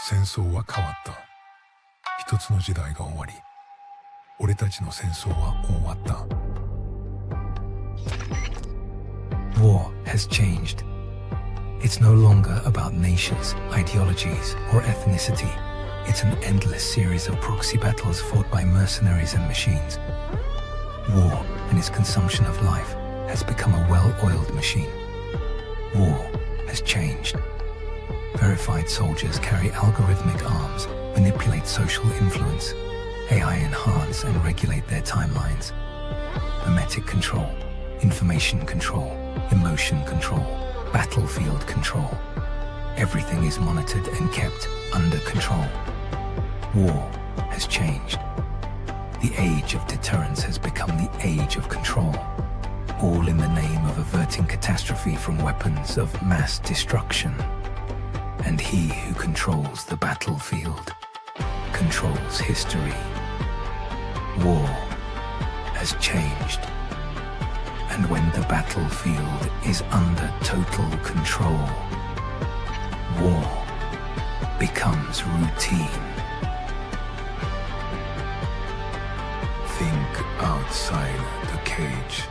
戦争は変わった。一つの時代が終わり、俺たちの戦争は終わった。War has changed. It's no longer about nations, ideologies, or ethnicity. It's an endless series of proxy battles fought by mercenaries and machines. War and its consumption of life has become a well-oiled machine. War has changed. Verified soldiers carry algorithmic arms, manipulate social influence, AI enhance and regulate their timelines. Memetic control, information control, emotion control, battlefield control. Everything is monitored and kept under control. War has changed. The age of deterrence has become the age of control, all in the name of averting catastrophe from weapons of mass destruction. And he who controls the battlefield controls history. War has changed. And when the battlefield is under total control, war becomes routine. Think outside the cage.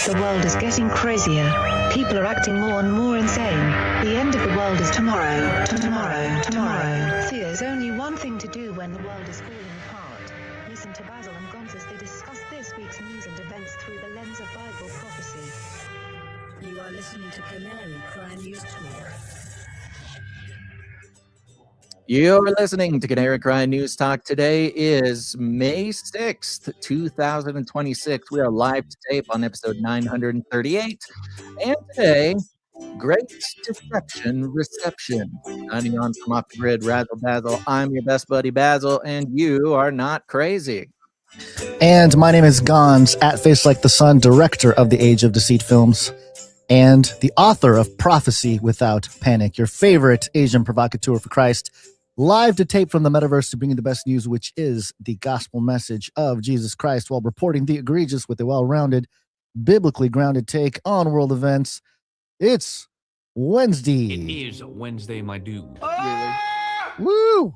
The world is getting crazier. People are acting more and more insane. The end of the world is tomorrow. Tomorrow. There's only one thing to do when the world is falling apart. Listen to Basil and Gonz as they discuss this week's news and events through the lens of Bible prophecy. You are listening to Canary Crime News Talk. You're listening to Canary Crime News Talk. Today is May 6th, 2026. We are live to tape on episode 938. And today, Great Deception Reception. Signing on from Off the Grid, Razzle Dazzle. I'm your best buddy Basil, and you are not crazy. And my name is Gonz, at Face Like the Sun, director of the Age of Deceit films, and the author of Prophecy Without Panic, your favorite Asian provocateur for Christ. Live to tape from the metaverse to bring you the best news, which is the gospel message of Jesus Christ, while reporting the egregious with a well-rounded, biblically grounded take on world events. It's Wednesday. It is Wednesday, my dude. Woo!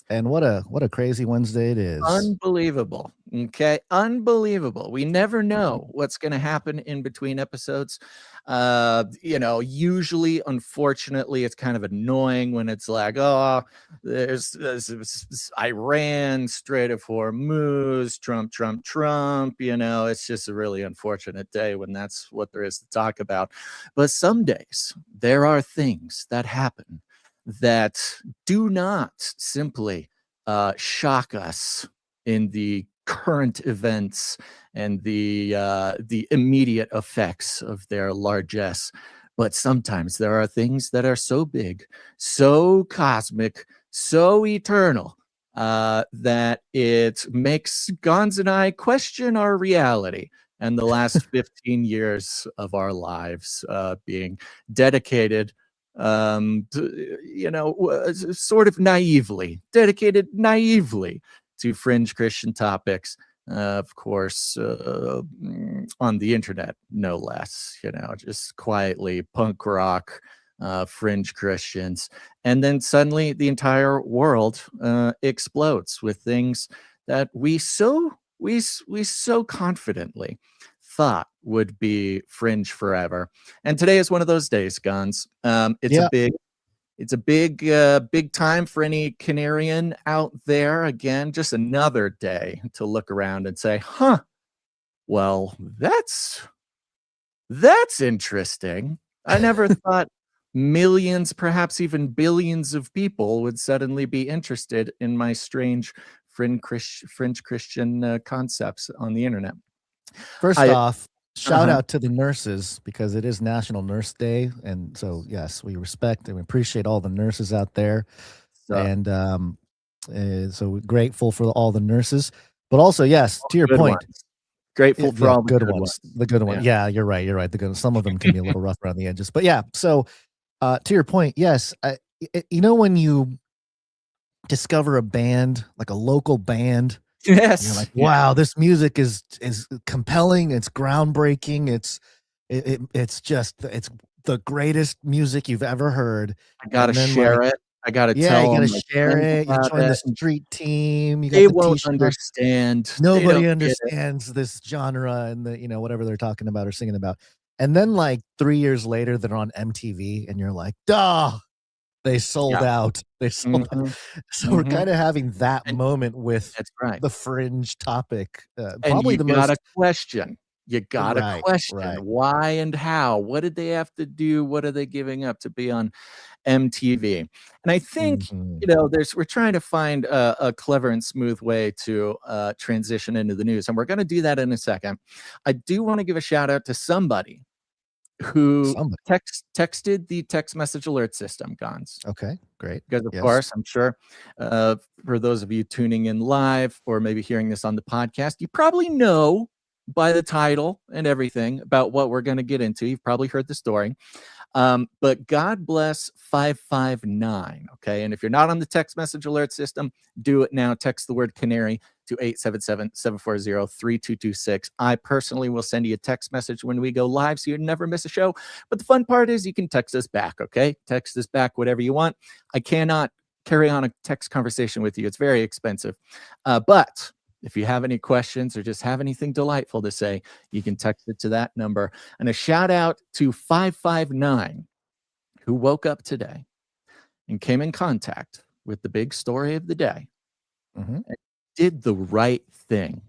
And what a crazy Wednesday it is. Unbelievable. Okay. Unbelievable. We never know what's going to happen in between episodes. Usually, unfortunately, it's kind of annoying when it's like, oh, there's Iran, Strait of Hormuz, Trump. It's just a really unfortunate day when that's what there is to talk about. But some days there are things that happen that do not simply shock us in the current events and the immediate effects of their largesse. But sometimes there are things that are so big, so cosmic, so eternal, that it makes Gonz and I question our reality and the last 15 years of our lives being dedicated sort of naively to fringe Christian topics, of course, on the internet, no less, just quietly punk rock, fringe Christians. And then suddenly the entire world explodes with things that we so confidently thought would be fringe forever. And today is one of those days, Gonz. It's a big time for any Canarian out there. Again, just another day to look around and say, well, that's interesting. I never thought millions, perhaps even billions of people would suddenly be interested in my strange fringe Christian concepts on the internet. First off, shout out to the nurses, because it is National Nurse Day. And so, yes, we respect and we appreciate all the nurses out there. So we're grateful for all the nurses. But also, yes, to your point. Grateful for all the good ones. The good one. Yeah, you're right. Some of them can be a little rough around the edges. But yeah, so to your point, yes, when you discover a band, like a local band, Yes. You're like, Yeah. wow, this music is compelling. It's groundbreaking. It's just it's the greatest music you've ever heard. I gotta And then like, share it. I gotta yeah, tell you all gotta my share friends it. You about join the it. street team. You got They the won't t-shirt on. understand. They Nobody don't get it. understands this genre and the, you know, whatever they're talking about or singing about. And then like 3 years later, they're on MTV and you're like, duh, they sold Yeah. out. They sold out. Mhm. So we're Mhm. kind of having that And moment with that's right. the fringe topic. And Probably you the gotta most question. You gotta right, question right. why and how. What did they have to do? What are they giving up to be on MTV? And I think, Mhm. we're trying to find a clever and smooth way to transition into the news, and we're going to do that in a second. I do want to give a shout out to somebody who Somebody. texted the text message alert system, Gons. Okay, great. Because of Yes. course, I'm sure for those of you tuning in live or maybe hearing this on the podcast, you probably know by the title and everything about what we're going to get into. You've probably heard the story. But God bless 559. Okay. And if you're not on the text message alert system, do it now. Text the word Canary to 877-740-3226. I personally will send you a text message when we go live so you never miss a show. But the fun part is you can text us back. Okay. Text us back whatever you want. I cannot carry on a text conversation with you. It's very expensive. But if you have any questions or just have anything delightful to say, you can text it to that number. And a shout out to 559, who woke up today and came in contact with the big story of the day Mhm. and did the right thing.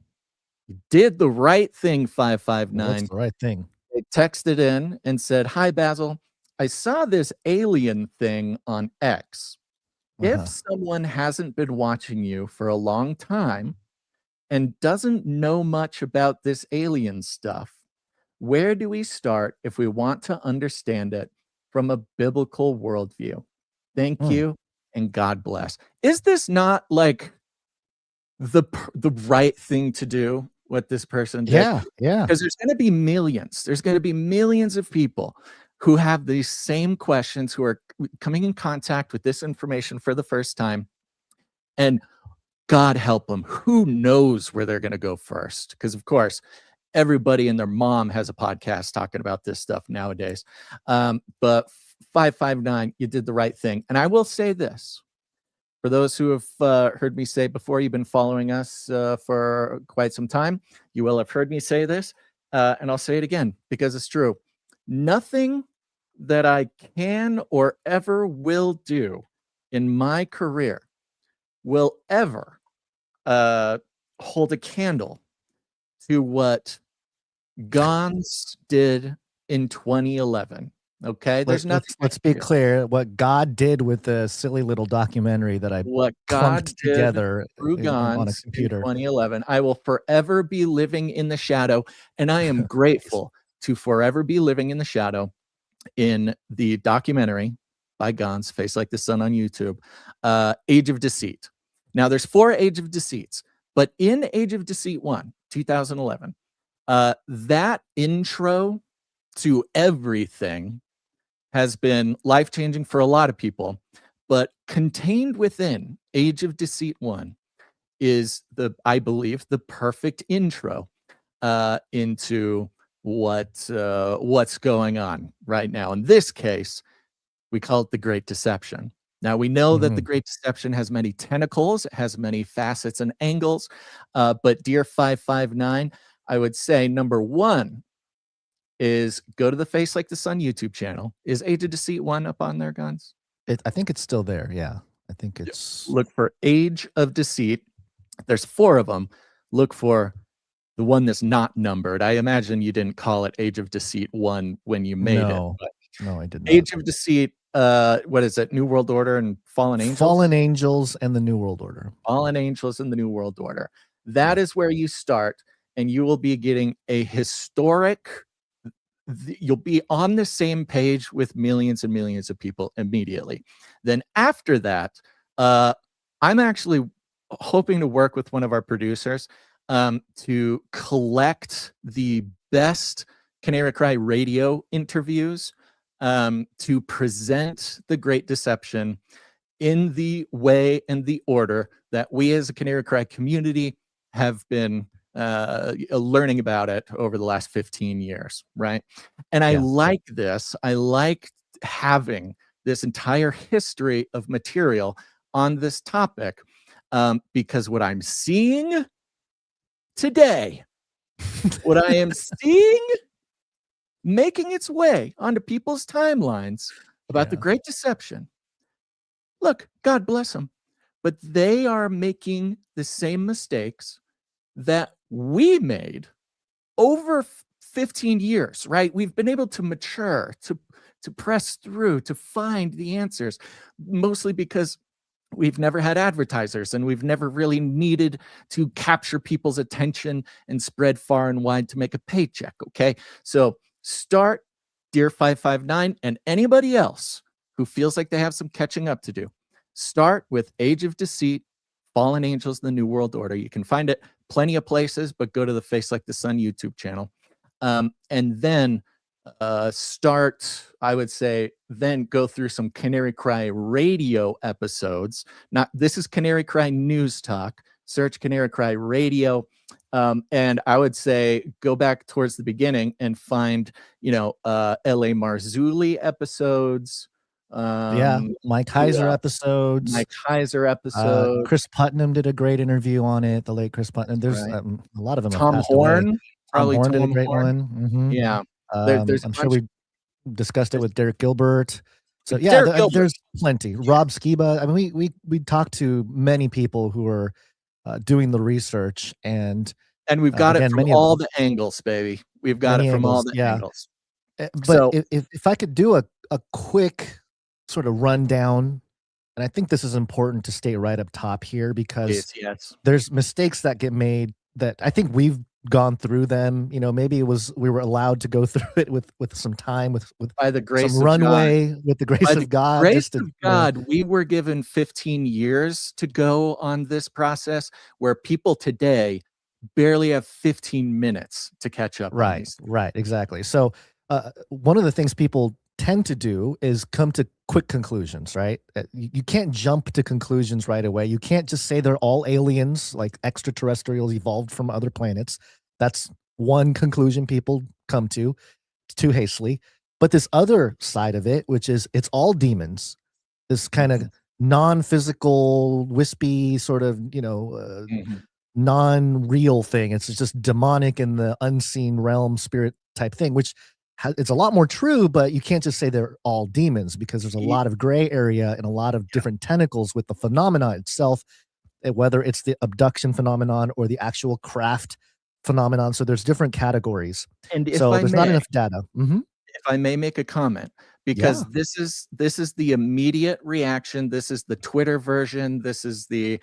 You did the right thing, Well, 559. what's the right thing? They texted in and said, "Hi, Basil. I saw this alien thing on X. Uh-huh. If someone hasn't been watching you for a long time and doesn't know much about this alien stuff, where do we start if we want to understand it from a biblical worldview? Thank Hmm. you and God bless." Is this not like the right thing to do, what this person did? Yeah, yeah. Because there's going to be millions. There's going to be millions of people who have these same questions, who are coming in contact with this information for the first time. And God help them. Who knows where they're going to go first? Because, of course, everybody and their mom has a podcast talking about this stuff nowadays. But 559, you did the right thing. And I will say this. For those who have heard me say before, you've been following us for quite some time, you will have heard me say this. And I'll say it again because it's true. Nothing that I can or ever will do in my career will ever hold a candle to what Gons did in 2011. Okay, there's nothing. Let's be clear. What God did with the silly little documentary that I What God clunked did together through on a Gons in computer. 2011, I will forever be living in the shadow, and I am grateful to forever be living in the shadow in the documentary by Gons, Face Like the Sun on YouTube, Age of Deceit. Now, there's 4 Age of Deceits, but in Age of Deceit 1, 2011, that intro to everything has been life-changing for a lot of people, but contained within Age of Deceit 1 is I believe, the perfect intro into what's going on right now. In this case, we call it the Great Deception. Now, we know that the Great Deception has many tentacles, it has many facets and angles, but dear 559, I would say number 1 is go to the Face Like the Sun YouTube channel. Is Age of Deceit 1 up on there, Guns? I think it's still there. Yeah, I think it's. Look for Age of Deceit. There's 4 of them. Look for the one that's not numbered. I imagine you didn't call it Age of Deceit 1 when you made it. But No, I did not. Age of Deceit, what is it? New World Order and Fallen Angels? Fallen Angels and the New World Order. Fallen Angels and the New World Order. That is where you start, and you will be getting a historic. You'll be on the same page with millions and millions of people immediately. Then after that, I'm actually hoping to work with one of our producers to collect the best Canary Cry radio interviews to present the Great Deception in the way and the order that we as a Canary Cry community have been learning about it over the last 15 years, right? And I like this. I like having this entire history of material on this topic, because what I'm seeing today, what I am seeing making its way onto people's timelines about the Great Deception. Look, God bless them, but they are making the same mistakes that we made over 15 years, right? We've been able to mature, to press through, to find the answers, mostly because we've never had advertisers and we've never really needed to capture people's attention and spread far and wide to make a paycheck, okay? So start, Dear 559, and anybody else who feels like they have some catching up to do. Start with Age of Deceit, Fallen Angels, The New World Order. You can find it plenty of places, but go to the Face Like the Sun YouTube channel. And then start, I would say, then go through some Canary Cry radio episodes. This is Canary Cry News Talk. Search Canary Cry radio. And I would say go back towards the beginning and find, L.A. Marzulli episodes. Mike Heiser episodes. Chris Putnam did a great interview on it. The late Chris Putnam. There's a lot of them. Tom Horn, Tom Horn did a great one. Mm-hmm. Yeah, I'm sure we discussed it with Derek Gilbert. So yeah, there's plenty. Rob Skiba. I mean, we talked to many people who are doing the research, and we've got it from all the angles, baby. We've got it from all the angles. But so, if I could do a quick sort of rundown, and I think this is important to state right up top here, because there's mistakes that get made that I think we've gone through them. Maybe we were allowed to go through it with some time, with by the grace some of runway, God. with the grace of God. We were given 15 years to go on this process, where people today barely have 15 minutes to catch up. Right, exactly. So one of the things people tend to do is come to quick conclusions, right? You can't jump to conclusions right away. You can't just say they're all aliens, like extraterrestrials evolved from other planets. That's one conclusion people come to. It's too hastily. But this other side of it, which is it's all demons, this kind of non-physical, wispy sort of, non-real thing. It's just demonic in the unseen realm, spirit type thing, which it's a lot more true, but you can't just say they're all demons, because there's a lot of gray area and a lot of different tentacles with the phenomena itself, whether it's the abduction phenomenon or the actual craft phenomenon. So there's different categories. And there's not enough data. Mm-hmm. If I may make a comment, because this is the immediate reaction. This is the Twitter version. This is the,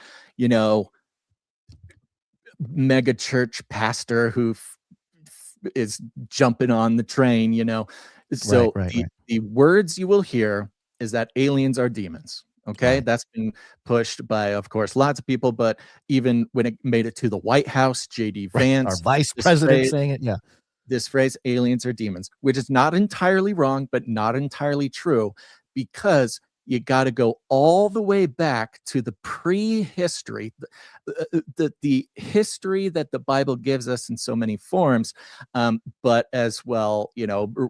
mega church pastor who is jumping on the train, So the words you will hear is that aliens are demons. Okay. Right. That's been pushed by, of course, lots of people, but even when it made it to the White House, J.D. Vance, our vice president, saying it. Yeah. This phrase, aliens are demons, which is not entirely wrong, but not entirely true, because you got to go all the way back to the prehistory, the history that the Bible gives us in so many forms, but as well,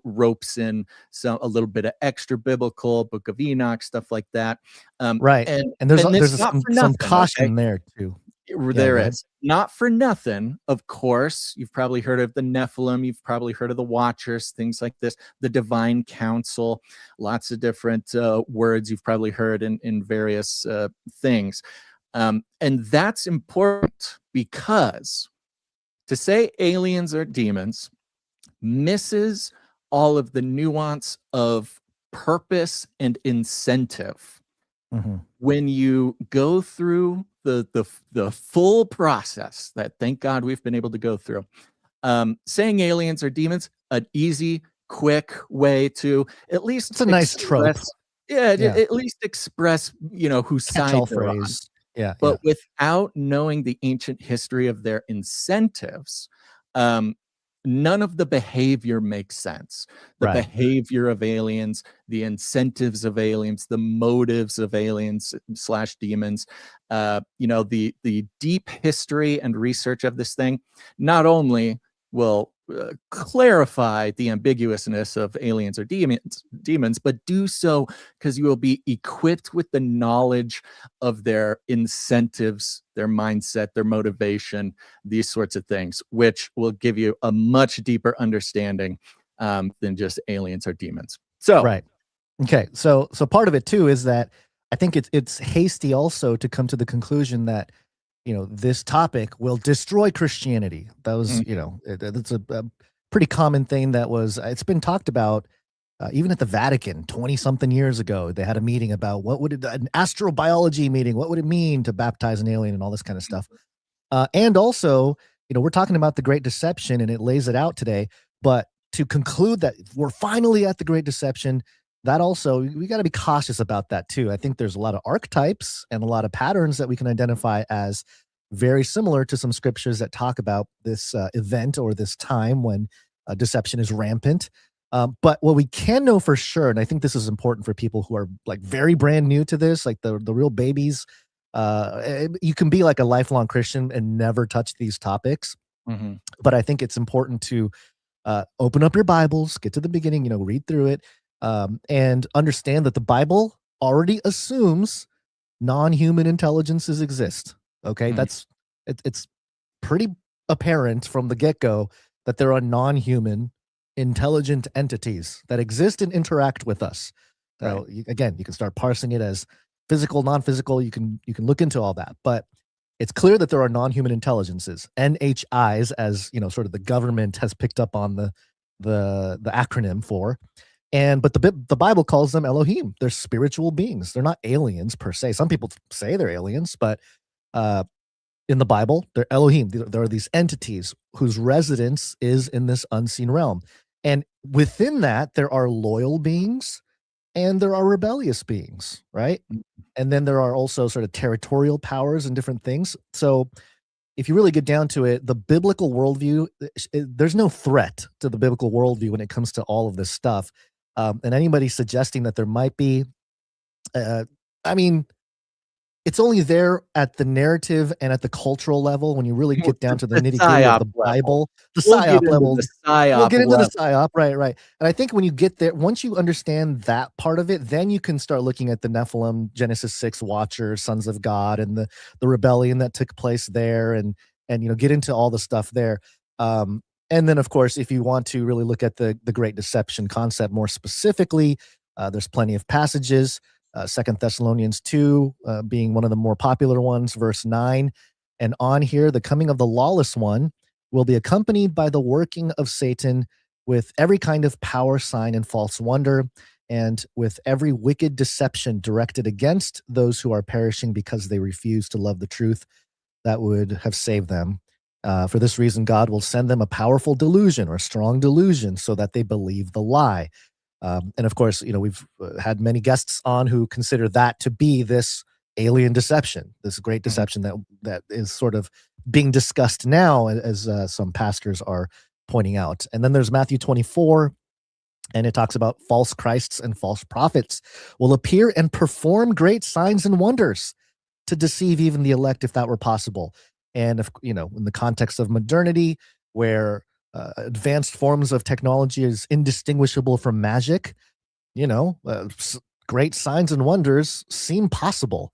ropes in a little bit of extra biblical, Book of Enoch, stuff like that. Right, and there's some caution there too. There is. Not for nothing, of course. You've probably heard of the Nephilim. You've probably heard of the Watchers, things like this. The Divine Council, lots of different words you've probably heard in various things. And that's important, because to say aliens are demons misses all of the nuance of purpose and incentive. Mm-hmm. When you go through the full process that, thank God, we've been able to go through, saying aliens are demons, an easy, quick way to at least it's a nice trope. At least express whose side they're on. But without knowing the ancient history of their incentives, none of the behavior makes sense. The Right. behavior of aliens, the incentives of aliens, the motives of aliens / demons, the deep history and research of this thing not only will clarify the ambiguousness of aliens or demons, but do so because you will be equipped with the knowledge of their incentives, their mindset, their motivation, these sorts of things, which will give you a much deeper understanding than just aliens or demons. So, right. Okay. So part of it too is that I think it's hasty also to come to the conclusion that, this topic will destroy Christianity. That was, it's a pretty common thing it's been talked about even at the Vatican 20 something years ago. They had a meeting about an astrobiology meeting. What would it mean to baptize an alien and all this kind of stuff. And also, we're talking about the Great Deception and it lays it out today, but to conclude that we're finally at the Great Deception, that also, we got to be cautious about that too. I think there's a lot of archetypes and a lot of patterns that we can identify as very similar to some scriptures that talk about this event or this time when deception is rampant. But what we can know for sure, and I think this is important for people who are like very brand new to this, like the real babies, you can be like a lifelong Christian and never touch these topics. mm-hmm. But I think it's important to open up your Bibles, get to the beginning, read through it, and understand that the Bible already assumes non-human intelligences exist. Okay, it's pretty apparent from the get-go that there are non-human intelligent entities that exist and interact with us. So again, you can start parsing it as physical, non-physical. You can look into all that, but it's clear that there are non-human intelligences, NHIs, as sort of the government has picked up on the acronym for. But the Bible calls them Elohim. They're spiritual beings. They're not aliens per se. Some people say they're aliens, but in the Bible, they're Elohim. There are these entities whose residence is in this unseen realm. And within that, there are loyal beings and there are rebellious beings, right? And then there are also sort of territorial powers and different things. So if you really get down to it, the biblical worldview, there's no threat to the biblical worldview when it comes to all of this stuff. And anybody suggesting that there might be, it's only there at the narrative and at the cultural level. When you really get down to the nitty-gritty of the Bible, the psyop level, we'll get into the psyop, right. And I think when you get there, once you understand that part of it, then you can start looking at the Nephilim, Genesis 6 Watchers, Sons of God, and the rebellion that took place there, and get into all the stuff there. And then, of course, if you want to really look at the Great Deception concept more specifically, there's plenty of passages. 2 Thessalonians 2 being one of the more popular ones, verse 9. And on here, the coming of the lawless one will be accompanied by the working of Satan with every kind of power, sign, and false wonder, and with every wicked deception directed against those who are perishing because they refuse to love the truth that would have saved them. For this reason, God will send them a powerful delusion or strong delusion so that they believe the lie. And of course, we've had many guests on who consider that to be this alien deception, this great deception that is sort of being discussed now, as some pastors are pointing out. And then there's Matthew 24, and it talks about false Christs and false prophets will appear and perform great signs and wonders to deceive even the elect, if that were possible. And if in the context of modernity, where advanced forms of technology is indistinguishable from magic, great signs and wonders seem possible.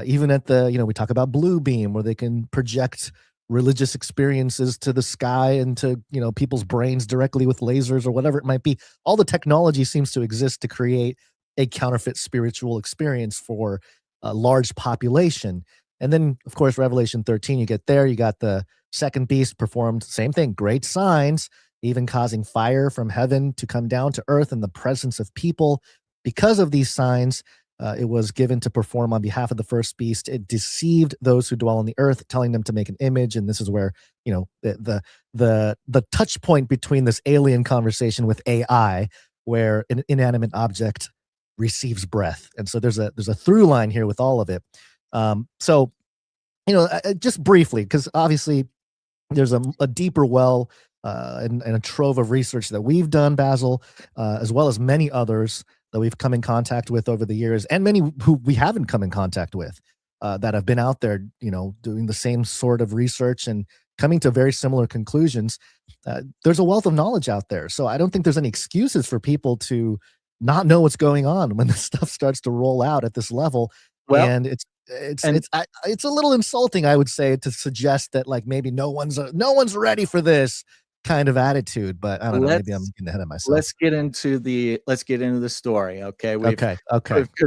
Even at we talk about Blue Beam, where they can project religious experiences to the sky and to, people's brains directly with lasers or whatever it might be. All the technology seems to exist to create a counterfeit spiritual experience for a large population. And then, of course, Revelation 13, you get there, you got the second beast performed, same thing, great signs, even causing fire from heaven to come down to earth in the presence of people. Because of these signs, it was given to perform on behalf of the first beast. It deceived those who dwell on the earth, telling them to make an image. And this is where, the touch point between this alien conversation with AI, where an inanimate object receives breath. And so there's a through line here with all of it. So, just briefly, because obviously there's a deeper well and a trove of research that we've done, Basil, as well as many others that we've come in contact with over the years, and many who we haven't come in contact with, that have been out there, doing the same sort of research and coming to very similar conclusions. There's a wealth of knowledge out there. So I don't think there's any excuses for people to not know what's going on when this stuff starts to roll out at this level. Well, and it's a little insulting, I would say, to suggest that like maybe no one's ready for this kind of attitude. But I don't know. Maybe I'm getting ahead of myself. Let's get into the story. Okay. Okay.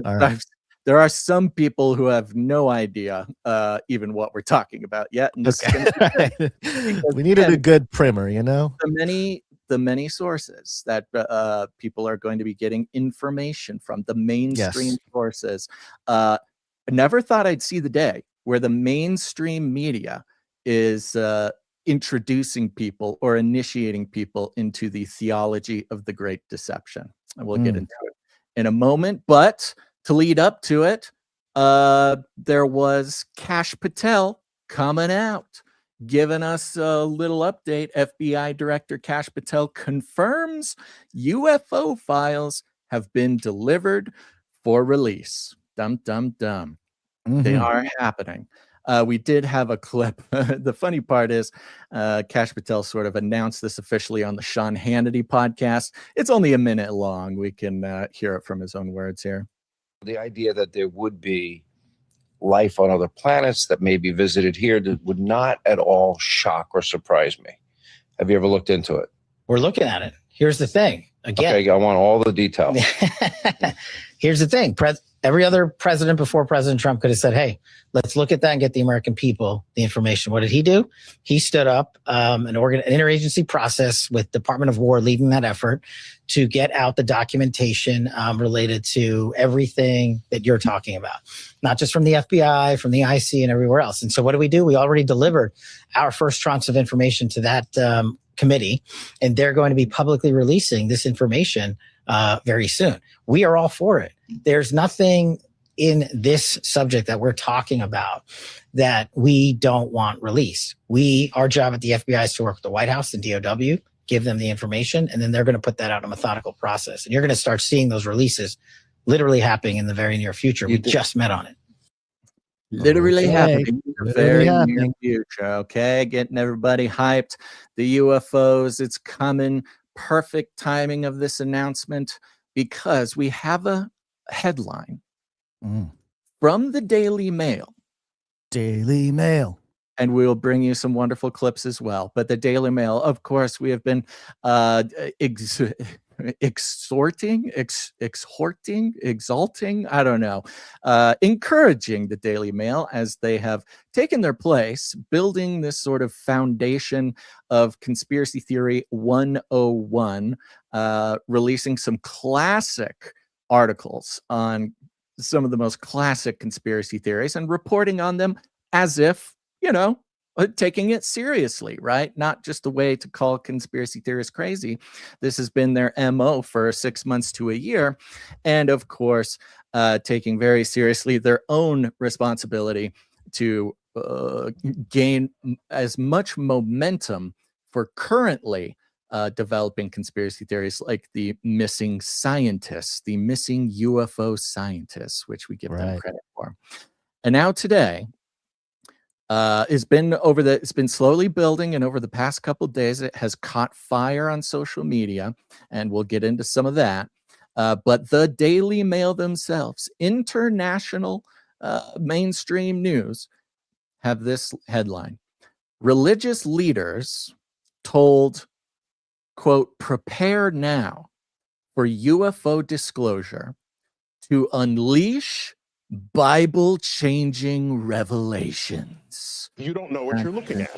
All right. There are some people who have no idea even what we're talking about yet. And this we needed a good primer, the many sources that people are going to be getting information from, the mainstream sources. I never thought I'd see the day where the mainstream media is introducing people or initiating people into the theology of the Great Deception. And we'll get into it in a moment. But to lead up to it, there was Kash Patel coming out, giving us a little update. FBI Director Kash Patel confirms UFO files have been delivered for release. Dum, dum, dum. They are happening. We did have a clip. The funny part is Kash Patel sort of announced this officially on the Sean Hannity podcast. It's only a minute long. We can hear it from his own words here. The idea that there would be life on other planets that may be visited here would not at all shock or surprise me. Have you ever looked into it? We're looking at it. Here's the thing. Again, okay, I want all the details. Here's the thing. Every other president before President Trump could have said, hey, let's look at that and get the American people the information. What did he do? He stood up an interagency process with Department of War leading that effort to get out the documentation related to everything that you're talking about, not just from the FBI, from the IC and everywhere else. And so what do? We already delivered our first tranche of information to that committee, and they're going to be publicly releasing this information very soon. We are all for it. There's nothing in this subject that we're talking about that we don't want released. Our job at the FBI is to work with the White House and DOW, give them the information, and then they're going to put that out in a methodical process. And you're going to start seeing those releases literally happening in the very near future. We just met on it. Literally happening in the very near future. Okay, getting everybody hyped. The UFOs, it's coming. Perfect timing of this announcement, because we have a headline from the Daily Mail. Daily Mail. And we will bring you some wonderful clips as well. But the Daily Mail, of course, we have been exhorting, exalting, I don't know, encouraging the Daily Mail as they have taken their place, building this sort of foundation of conspiracy theory 101, releasing some classic articles on some of the most classic conspiracy theories and reporting on them as if, taking it seriously, right? Not just a way to call conspiracy theorists crazy. This has been their MO for 6 months to a year. And of course, taking very seriously their own responsibility to gain as much momentum for currently developing conspiracy theories like the missing scientists, the missing UFO scientists, which we give them credit for. And now today, it's been slowly building, and over the past couple of days, it has caught fire on social media, and we'll get into some of that. But the Daily Mail themselves, international mainstream news, have this headline: religious leaders told, quote, prepare now for UFO disclosure to unleash Bible-changing revelations. You don't know what you're looking at.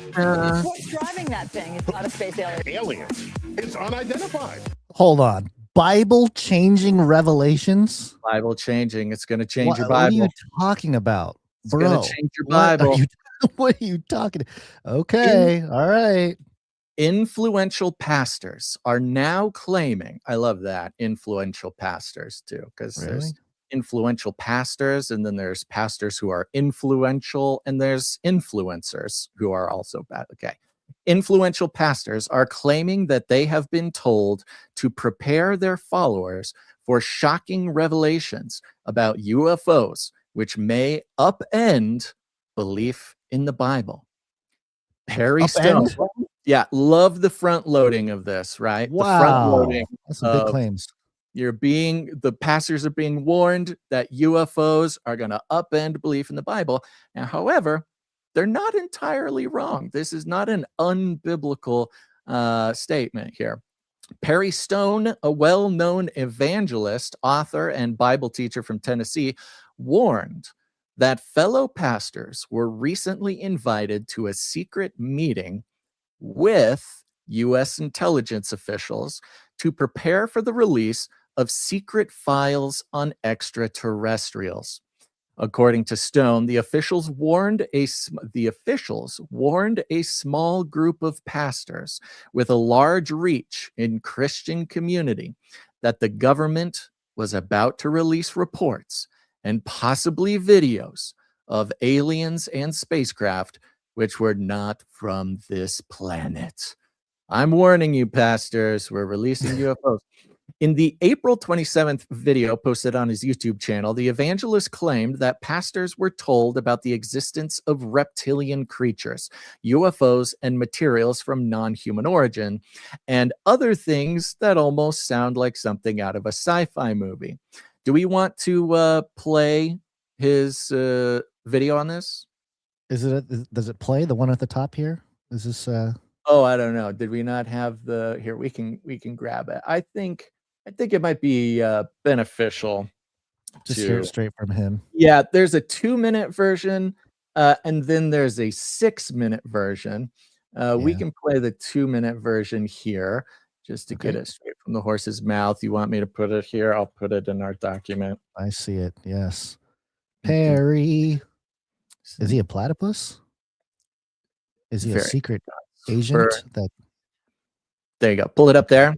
What's driving that thing? It's not a space alien. Aliens. It's unidentified. Hold on. Bible-changing revelations? Bible-changing. It's going to change your Bible. What are you talking about, bro? It's going to change your Bible. What are you talking? Okay. All right. Influential pastors are now claiming, I love that, influential pastors too, because there's influential pastors, and then there's pastors who are influential, and there's influencers who are also bad. Okay, Influential pastors are claiming that they have been told to prepare their followers for shocking revelations about UFOs, which may upend belief in the Bible. Perry Stone. Yeah, love the front loading of this, right? Wow. The front loading. That's some big claims. The pastors are being warned that UFOs are going to upend belief in the Bible. Now, however, they're not entirely wrong. This is not an unbiblical statement here. Perry Stone, a well-known evangelist, author, and Bible teacher from Tennessee, warned that fellow pastors were recently invited to a secret meeting with U.S. intelligence officials to prepare for the release of secret files on extraterrestrials. According to Stone, the officials warned a small group of pastors with a large reach in Christian community that the government was about to release reports and possibly videos of aliens and spacecraft which were not from this planet. I'm warning you, pastors, we're releasing UFOs. In the April 27th video posted on his YouTube channel, the evangelist claimed that pastors were told about the existence of reptilian creatures, UFOs, and materials from non-human origin, and other things that almost sound like something out of a sci-fi movie. Do we want to play his video on this? Does it play the one at the top here? Is this Oh, I don't know. Did we not have the here? We can grab it. I think it might be beneficial. Just hear it straight from him. Yeah, there's a 2-minute version, and then there's a 6-minute version. We can play the 2-minute version here just to get it straight from the horse's mouth. You want me to put it here? I'll put it in our document. I see it. Yes. Perry. Is he a platypus? Is he a secret agent? There you go. Pull it up there.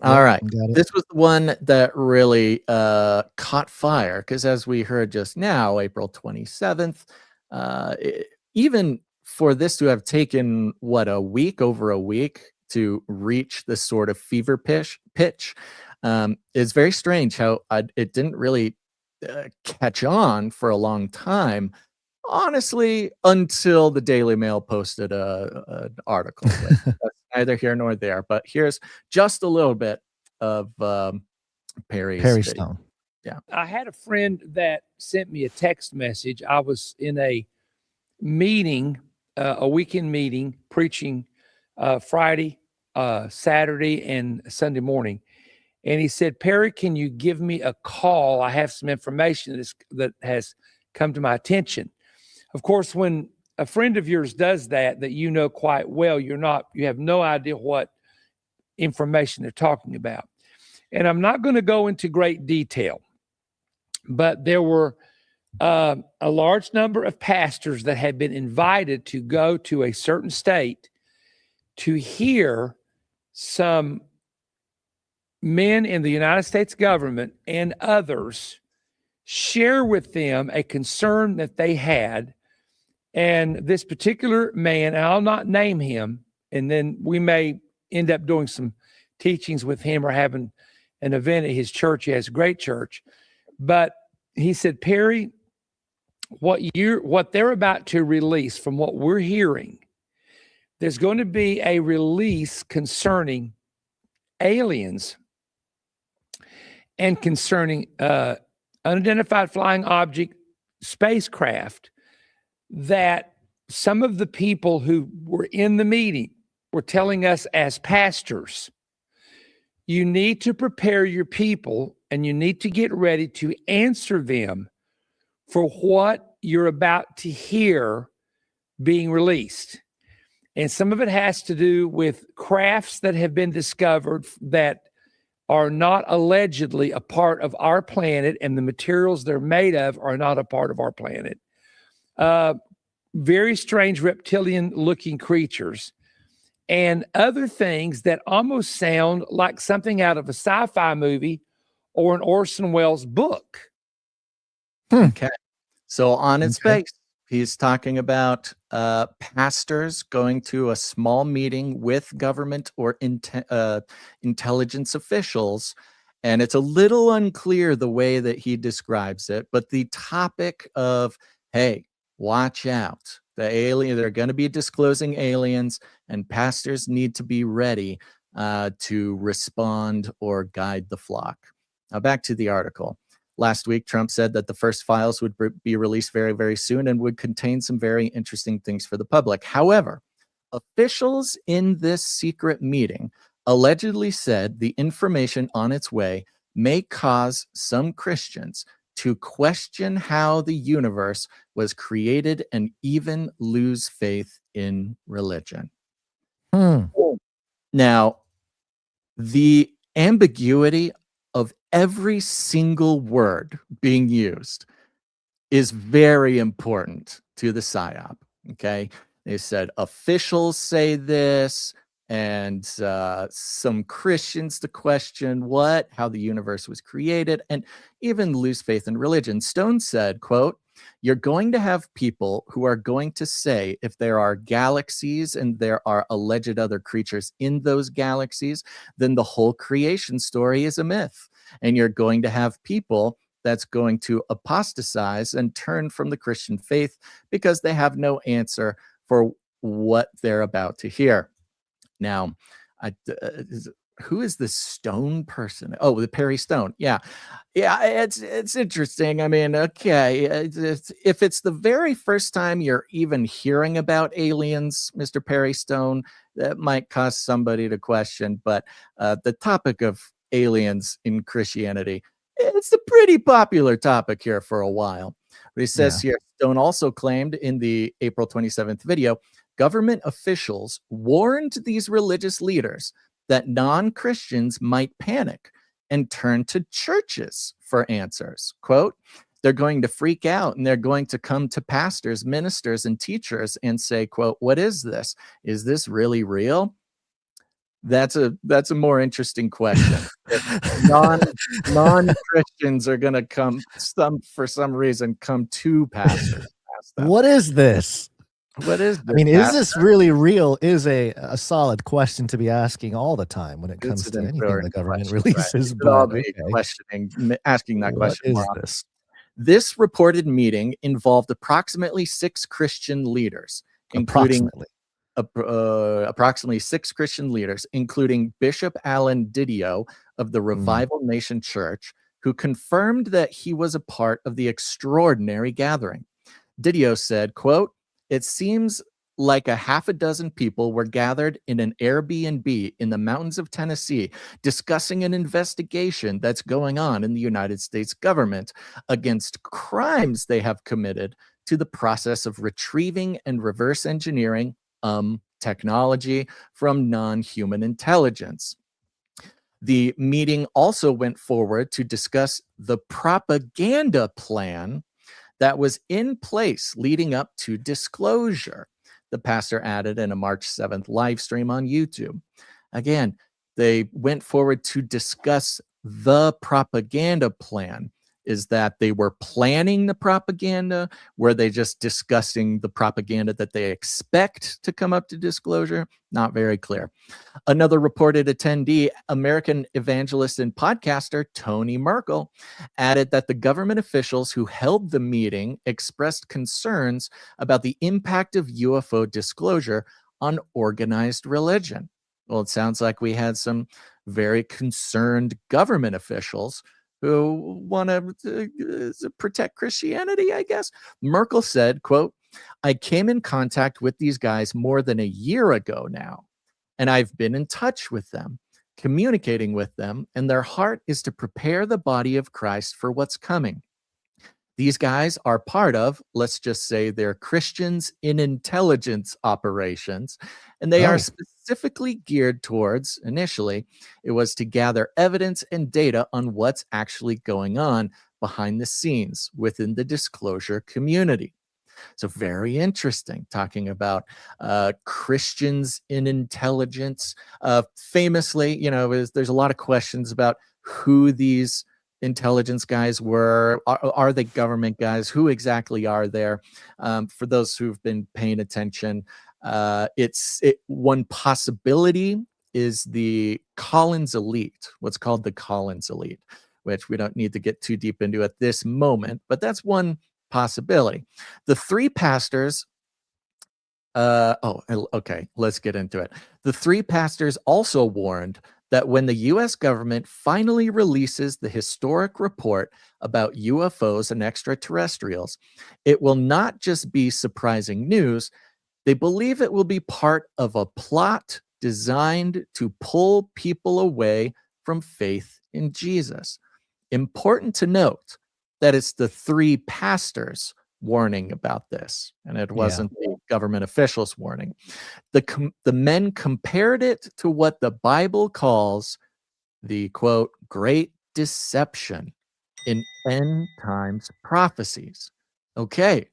All right. Got it. This was the one that really caught fire because, as we heard just now, April 27th, even for this to have taken, over a week to reach this sort of fever pitch, is very strange how it didn't really catch on for a long time. Honestly, until the DailyMail posted an article. That's neither here nor there. But here's just a little bit of Perry Stone. Yeah. I had a friend that sent me a text message. I was in a meeting, a weekend meeting, preaching Friday, Saturday, and Sunday morning. And he said, Perry, can you give me a call? I have some information that has come to my attention. Of course, when a friend of yours does that you know quite well, you have no idea what information they're talking about. And I'm not going to go into great detail, but there were a large number of pastors that had been invited to go to a certain state to hear some men in the United States government and others share with them a concern that they had. And this particular man, and I'll not name him, and then we may end up doing some teachings with him or having an event at his church. He has a great church. But he said, Perry, what they're about to release, from what we're hearing, there's going to be a release concerning aliens and concerning unidentified flying object spacecraft, that some of the people who were in the meeting were telling us as pastors, you need to prepare your people and you need to get ready to answer them for what you're about to hear being released. And some of it has to do with crafts that have been discovered that are not allegedly a part of our planet, and the materials they're made of are not a part of our planet. Very strange reptilian-looking creatures and other things that almost sound like something out of a sci-fi movie or an Orson Welles book. Okay. So on its face, He's talking about pastors going to a small meeting with government or intelligence officials. And it's a little unclear the way that he describes it, but the topic of, hey, watch out. They're going to be disclosing aliens, and pastors need to be ready to respond or guide the flock. Now back to the article. Last week, Trump said that the first files would be released very, very soon and would contain some very interesting things for the public. However, officials in this secret meeting allegedly said the information on its way may cause some Christians to question how the universe was created and even lose faith in religion. Now, the ambiguity of every single word being used is very important to the PSYOP. Okay. They said officials say this, and some Christians to question how the universe was created, and even lose faith in religion. Stone said, quote, "You're going to have people who are going to say if there are galaxies and there are alleged other creatures in those galaxies, then the whole creation story is a myth. And you're going to have people that's going to apostatize and turn from the Christian faith because they have no answer for what they're about to hear." Now, who is this Stone person? Oh, the Perry Stone. Yeah. It's interesting. I mean, okay, if it's the very first time you're even hearing about aliens, Mr. Perry Stone, that might cause somebody to question. But the topic of aliens in Christianity, it's a pretty popular topic here for a while. But he says here, Stone also claimed in the April 27th video, government officials warned these religious leaders that non-Christians might panic and turn to churches for answers. Quote, "They're going to freak out and they're going to come to pastors, ministers, and teachers and say, quote, 'What is this? Is this really real?'" That's a more interesting question. Non-Christians are going to come for some reason come to pastors. What is this? What is this? I mean, is this really real? Is a solid question to be asking all the time when it comes to anything the government releases. But I'll be asking that question more often. This reported meeting involved approximately 6 Christian leaders, including approximately 6 Christian leaders, including Bishop Alan Didio of the Revival Nation Church, who confirmed that he was a part of the extraordinary gathering. Didio said, quote, "It seems like a half a dozen people were gathered in an Airbnb in the mountains of Tennessee discussing an investigation that's going on in the United States government against crimes they have committed to the process of retrieving and reverse engineering technology from non-human intelligence." The meeting also went forward to discuss the propaganda plan that was in place leading up to disclosure, the pastor added in a March 7th live stream on YouTube. Again, they went forward to discuss the propaganda plan. Is that they were planning the propaganda? Were they just discussing the propaganda that they expect to come up to disclosure? Not very clear. Another reported attendee, American evangelist and podcaster Tony Merkel, added that the government officials who held the meeting expressed concerns about the impact of UFO disclosure on organized religion. Well, it sounds like we had some very concerned government officials who want to protect Christianity, I guess. Merkel said, quote, "I came in contact with these guys more than a year ago now, and I've been in touch with them, communicating with them, and their heart is to prepare the body of Christ for what's coming. These guys are part of, let's just say, they're Christians in intelligence operations, and they are specifically geared towards, initially, it was to gather evidence and data on what's actually going on behind the scenes within the disclosure community." So very interesting, talking about Christians in intelligence. Famously, there's a lot of questions about who these intelligence guys were. Are they government guys? Who exactly are there? For those who've been paying attention, one possibility is the Collins elite, what's called the Collins elite, which we don't need to get too deep into at this moment, but that's one possibility. The three pastors, okay, let's get into it. The three pastors also warned that when the US government finally releases the historic report about UFOs and extraterrestrials, it will not just be surprising news. They believe it will be part of a plot designed to pull people away from faith in Jesus. Important to note that it's the three pastors warning about this, and it wasn't the government officials warning. The men compared it to what the Bible calls the, quote, great deception in end times prophecies. Okay,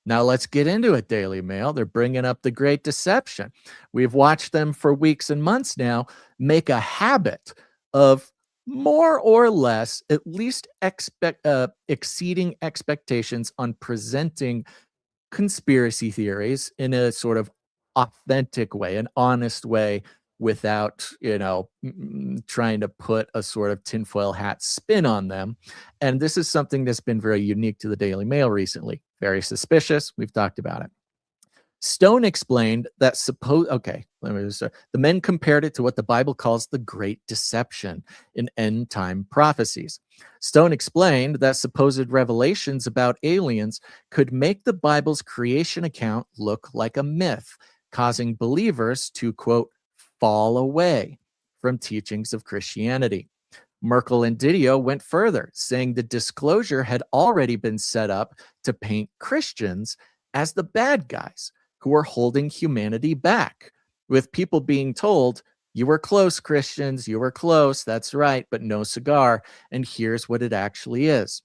now let's get into it, Daily Mail. They're bringing up the great deception. We've watched them for weeks and months now make a habit of more or less at least exceeding expectations on presenting conspiracy theories in a sort of authentic way, an honest way, without, trying to put a sort of tinfoil hat spin on them. And this is something that's been very unique to the Daily Mail recently. Very suspicious. We've talked about it. Stone explained that the men compared it to what the Bible calls the great deception in end time prophecies. Stone explained that supposed revelations about aliens could make the Bible's creation account look like a myth, causing believers to, quote, fall away from teachings of Christianity. Merkel and Didio went further, saying the disclosure had already been set up to paint Christians as the bad guys who were holding humanity back, with people being told, you were close, Christians, you were close, that's right, but no cigar, and here's what it actually is.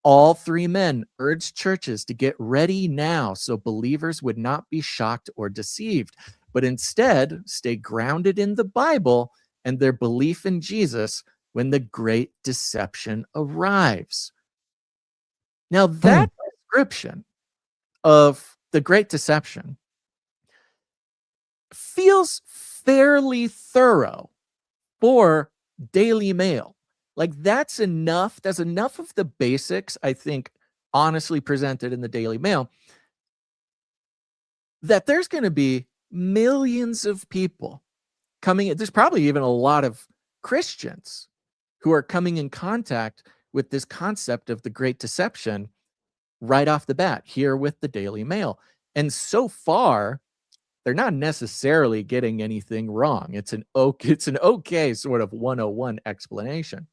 All three men urged churches to get ready now so believers would not be shocked or deceived, but instead stay grounded in the Bible and their belief in Jesus when the great deception arrives. Now, that description of the great deception feels fairly thorough for Daily Mail. Like, that's enough. That's enough of the basics, I think, honestly presented in the Daily Mail, that there's going to be millions of people coming in. There's probably even a lot of Christians who are coming in contact with this concept of the great deception right off the bat here with the Daily Mail. And so far, they're not necessarily getting anything wrong. It's an okay sort of 101 explanation.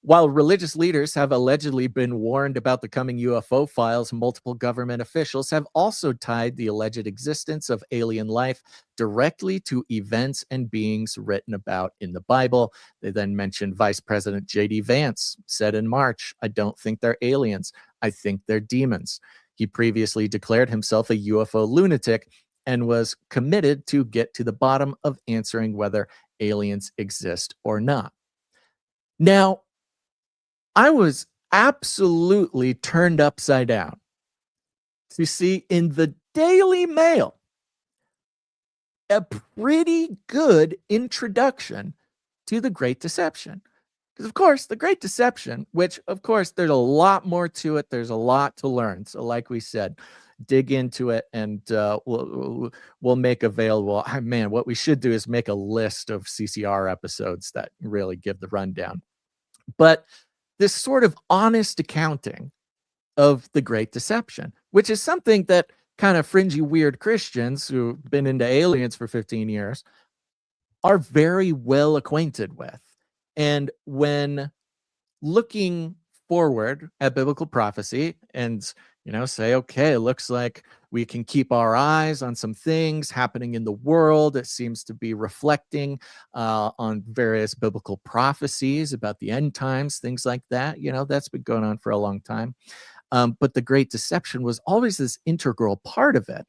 While religious leaders have allegedly been warned about the coming UFO files, multiple government officials have also tied the alleged existence of alien life directly to events and beings written about in the Bible. They then mentioned Vice President J.D. Vance said in March, "I don't think they're aliens. I think they're demons." He previously declared himself a UFO lunatic and was committed to get to the bottom of answering whether aliens exist or not. Now, I was absolutely turned upside down to see in the Daily Mail a pretty good introduction to the Great Deception. Because, of course, the Great Deception, which, of course, there's a lot more to it. There's a lot to learn. So, like we said, dig into it, and we'll make available. Man, what we should do is make a list of CCR episodes that really give the rundown. But this sort of honest accounting of the Great Deception, which is something that kind of fringy, weird Christians who've been into aliens for 15 years are very well acquainted with. And when looking forward at biblical prophecy and, say, okay, it looks like we can keep our eyes on some things happening in the world. It seems to be reflecting on various biblical prophecies about the end times, things like that. That's been going on for a long time. But the Great Deception was always this integral part of it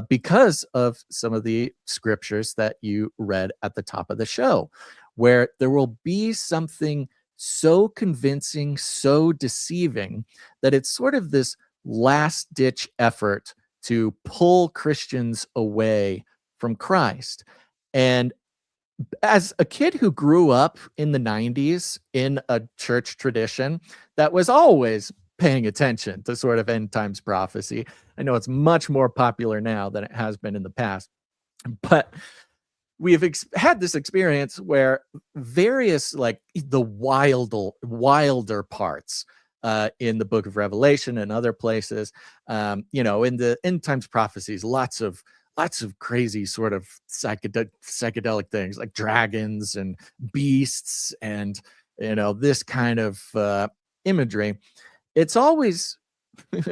because of some of the scriptures that you read at the top of the show, where there will be something so convincing, so deceiving, that it's sort of this last-ditch effort to pull Christians away from Christ. And as a kid who grew up in the 90s in a church tradition that was always paying attention to sort of end times prophecy, I know it's much more popular now than it has been in the past, but we have had this experience where various, like the wilder parts in the book of Revelation and other places, in the end times prophecies, lots of crazy sort of psychedelic things like dragons and beasts and, this kind of imagery. It's always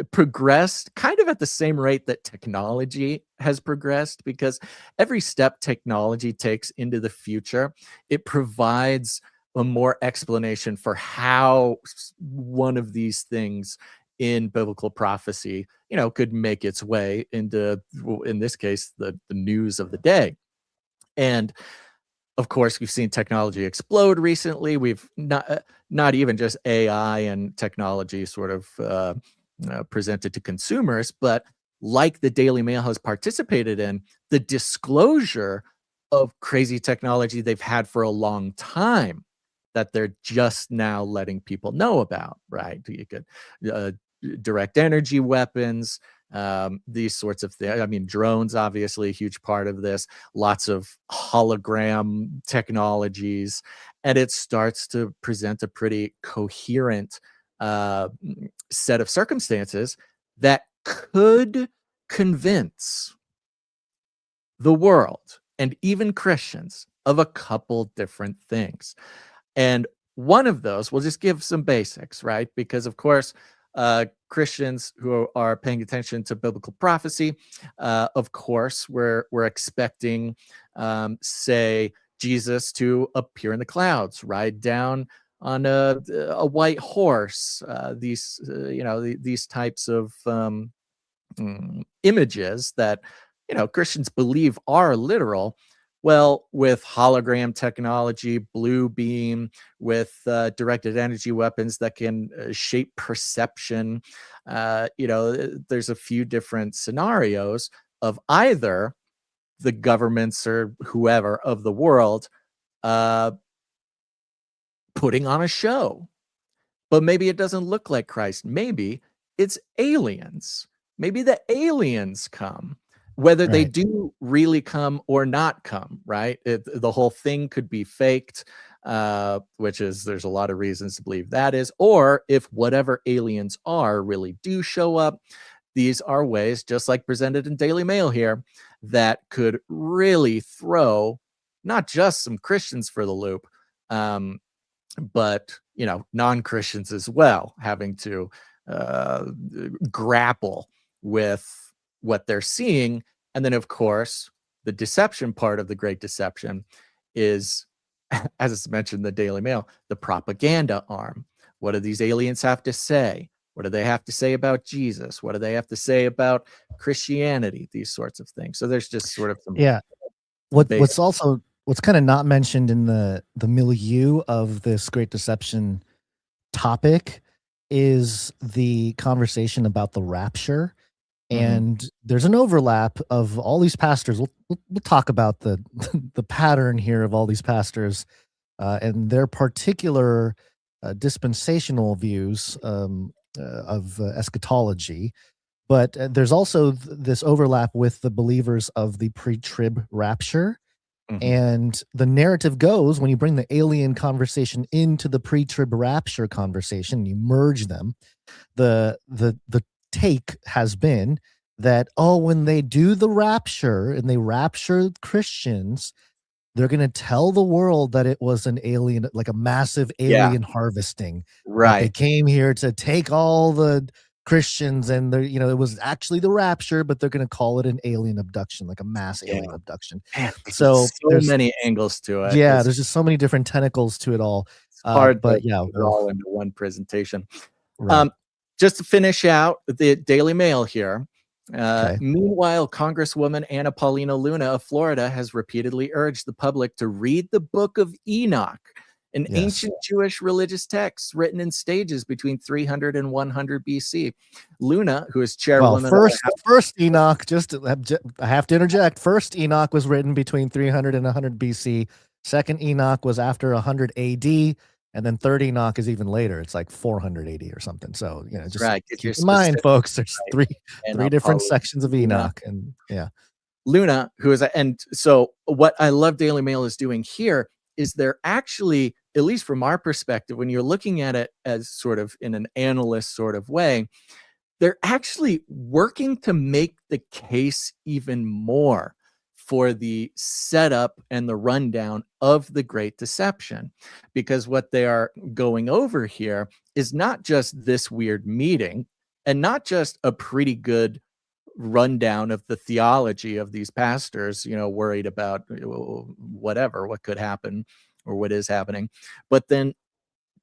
progressed kind of at the same rate that technology has progressed, because every step technology takes into the future, it provides a more explanation for how one of these things in biblical prophecy, could make its way into, in this case, the news of the day. And of course, we've seen technology explode recently. We've not even just AI and technology sort of presented to consumers, but like the Daily Mail has participated in, the disclosure of crazy technology they've had for a long time that they're just now letting people know about, right? You could direct energy weapons, these sorts of things. I mean, drones, obviously, a huge part of this, lots of hologram technologies, and it starts to present a pretty coherent set of circumstances that could convince the world and even Christians of a couple different things. And one of those, we'll just give some basics, right? Because of course, Christians who are paying attention to biblical prophecy, of course, we're expecting, say, Jesus to appear in the clouds, ride down on a white horse, these types of images that Christians believe are literal. Well, with hologram technology, blue beam, with directed energy weapons that can shape perception, there's a few different scenarios of either the governments or whoever of the world putting on a show. But maybe it doesn't look like Christ. Maybe it's aliens. Maybe the aliens come. Whether they do really come or not come, right? The whole thing could be faked, there's a lot of reasons to believe that is. Or if whatever aliens are really do show up, these are ways, just like presented in Daily Mail here, that could really throw not just some Christians for the loop, but non-Christians as well, having to grapple with what they're seeing. And then, of course, the deception part of the Great Deception is, as it's mentioned in the Daily Mail, the propaganda arm. What do these aliens have to say? What do they have to say about Jesus? What do they have to say about Christianity? These sorts of things. So there's just sort of some what's kind of not mentioned in the milieu of this Great Deception topic is the conversation about the rapture. And there's an overlap of all these pastors. We'll talk about the pattern here of all these pastors and their particular dispensational views of eschatology. But there's also this overlap with the believers of the pre-trib rapture. And the narrative goes, when you bring the alien conversation into the pre-trib rapture conversation, you merge them, the take has been that, when they do the rapture and they rapture Christians, they're going to tell the world that it was an alien, like a massive alien harvesting. Right. They came here to take all the Christians and it was actually the rapture, but they're going to call it an alien abduction, like a mass alien abduction. Man, so there's many angles to it. Yeah, there's just so many different tentacles to it all. It's hard, but put it all into one presentation. Right. Just to finish out the Daily Mail here. Meanwhile, Congresswoman Anna Paulina Luna of Florida has repeatedly urged the public to read the Book of Enoch an Yes. ancient Jewish religious text written in stages between 300 and 100 BC. Luna, who is chairwoman Well, of the first Enoch, I have to interject. First Enoch was written between 300 and 100 BC. Second Enoch was after 100 AD, and then third Enoch is even later. It's like 400 AD or something. So, just right. Get your keep in mind, specific folks, there's right. three different sections of Enoch, and yeah. Luna, who is, and so what I love Daily Mail is doing here is they're actually, at least from our perspective, when you're looking at it as sort of in an analyst sort of way, they're actually working to make the case even more for the setup and the rundown of the Great Deception. Because what they are going over here is not just this weird meeting and not just a pretty good rundown of the theology of these pastors, worried about what could happen or what is happening. But then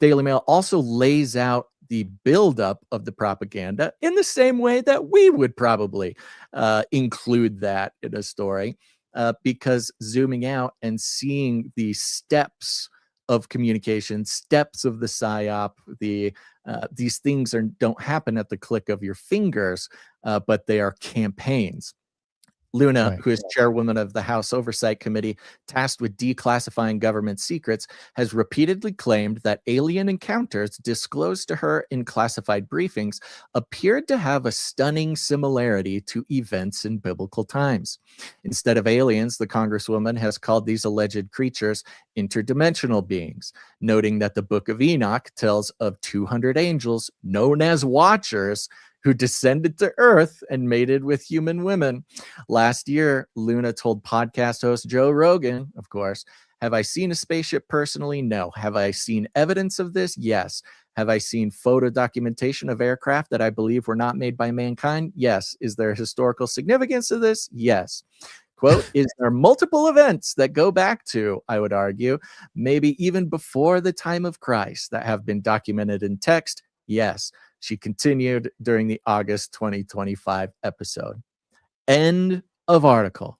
Daily Mail also lays out the buildup of the propaganda in the same way that we would probably include that in a story, because zooming out and seeing the steps of communication, steps of the psyop, these things don't happen at the click of your fingers, but they are campaigns. Luna, Right. who is chairwoman of the House Oversight Committee tasked with declassifying government secrets, has repeatedly claimed that alien encounters disclosed to her in classified briefings appeared to have a stunning similarity to events in biblical times. Instead of aliens, the Congresswoman has called these alleged creatures interdimensional beings, noting that the Book of Enoch tells of 200 angels known as Watchers who descended to Earth and mated with human women. Last year, Luna told podcast host Joe Rogan, of course, "Have I seen a spaceship personally? No. Have I seen evidence of this? Yes. Have I seen photo documentation of aircraft that I believe were not made by mankind? Yes. Is there historical significance to this? Yes." Quote, "Is there multiple events that go back to, I would argue, maybe even before the time of Christ that have been documented in text? Yes." She continued during the August 2025 episode. End of article.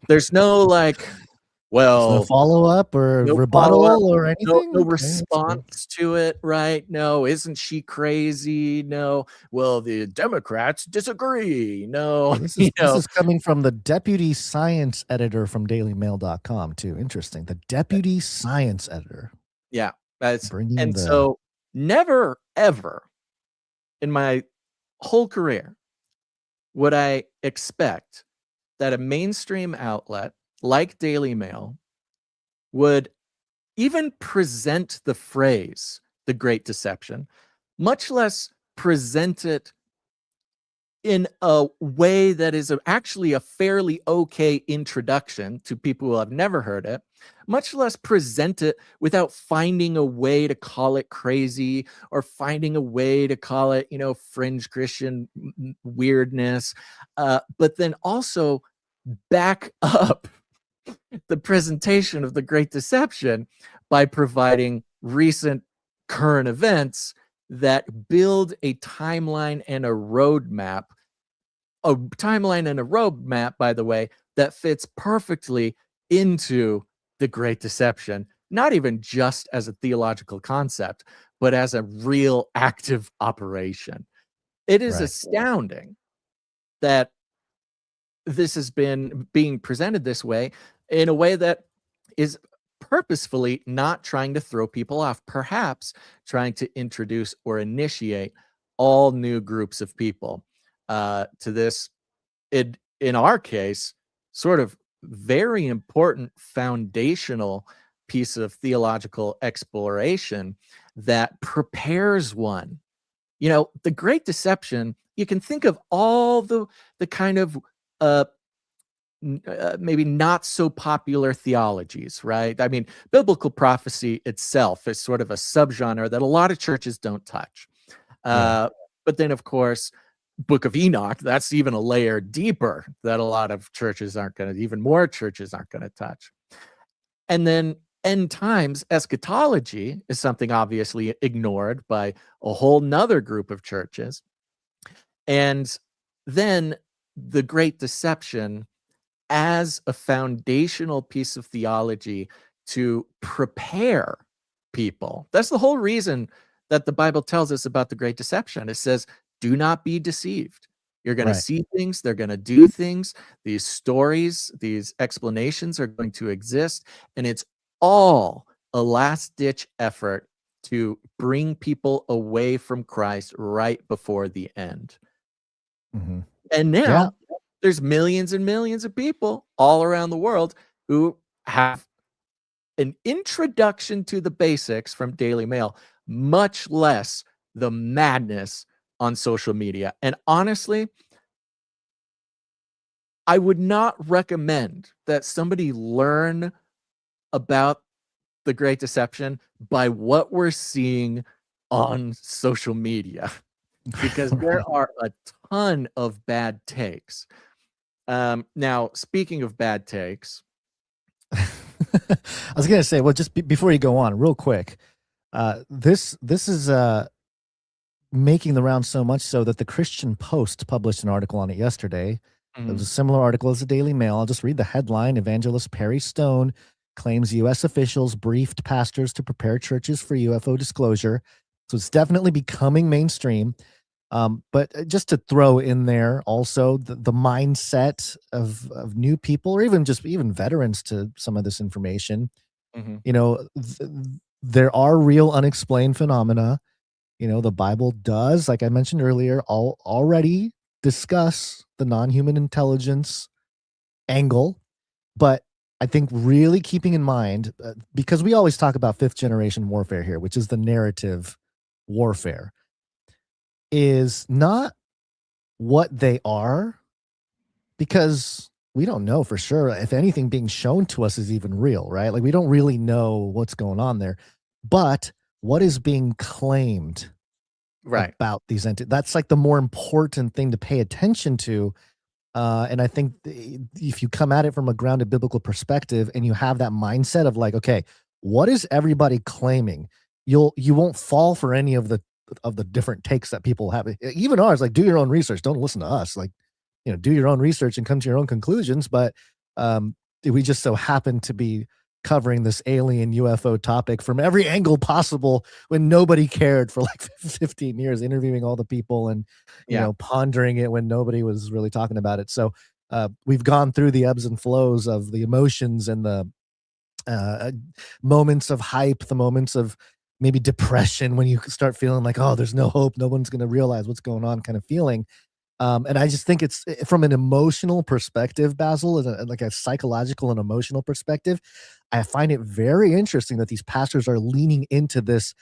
There's no no follow-up or no rebuttal follow-up, or anything? no Okay, that's response to it, right? No, isn't she crazy? No, well, the Democrats disagree. No, This is coming from the deputy science editor from DailyMail.com too. Interesting. The deputy science editor. Yeah, that's Bringing and the- so never ever in my whole career would I expect that a mainstream outlet like Daily Mail would even present the phrase "the Great Deception," much less present it in a way that is actually a fairly okay introduction to people who have never heard it, much less present it without finding a way to call it crazy or finding a way to call it, fringe Christian weirdness, but then also back up the presentation of the Great Deception by providing recent current events that build a timeline and a roadmap. A timeline and a roadmap, by the way, that fits perfectly into the Great Deception, not even just as a theological concept, but as a real active operation. It is Right. astounding that this has been being presented this way, in a way that is purposefully not trying to throw people off, perhaps trying to introduce or initiate all new groups of people to this, in our case, sort of very important foundational piece of theological exploration that prepares one. The Great Deception, you can think of all the kind of maybe not so popular theologies, right? I mean, biblical prophecy itself is sort of a subgenre that a lot of churches don't touch. But then, of course, Book of Enoch, that's even a layer deeper that a lot of churches even more churches aren't going to touch. And then end times eschatology is something obviously ignored by a whole nother group of churches. And then the Great Deception as a foundational piece of theology to prepare people. That's the whole reason that the Bible tells us about the great deception. It says, do not be deceived. You're going to see things, they're going to do things, these stories, these explanations are going to exist, and it's all a last-ditch effort to bring people away from Christ right before the end. And now there's millions and millions of people all around the world who have an introduction to the basics from DailyMail, much less the madness on social media. And honestly, I would not recommend that somebody learn about the Great Deception by what we're seeing on social media, because there are a ton of bad takes. Now, speaking of bad takes, I was going to say, well, just before you go on, real quick, this is making the round so much so that the Christian Post published an article on it yesterday. It was a similar article as the Daily Mail. I'll just read the headline. Evangelist Perry Stone claims U.S. officials briefed pastors to prepare churches for UFO disclosure. So it's definitely becoming mainstream. But just to throw in there also the mindset of new people, or even veterans to some of this information. You know, there are real unexplained phenomena. You know, the Bible does, like I mentioned earlier, already discuss the non-human intelligence angle. But I think really keeping in mind, because we always talk about fifth generation warfare here, which is the narrative warfare, is not what they are, because we don't know for sure if anything being shown to us is even real, right? Like, we don't really know what's going on there, but what is being claimed about these entities, that's like the more important thing to pay attention to. And I think if you come at it from a grounded biblical perspective and you have that mindset of like, okay, what is everybody claiming? You won't fall for any of the different takes that people have, even ours. Like, do your own research. Don't listen to us. Like, you know, do your own research and come to your own conclusions. But we just so happen to be covering this alien UFO topic from every angle possible when nobody cared for like 15 years, interviewing all the people and, you know, pondering it when nobody was really talking about it. So we've gone through the ebbs and flows of the emotions and the moments of hype, the moments of maybe depression when you start feeling like, oh, there's no hope, no one's going to realize what's going on kind of feeling. And I just think it's from an emotional perspective, Basil, like a psychological and emotional perspective, I find it very interesting that these pastors are leaning into this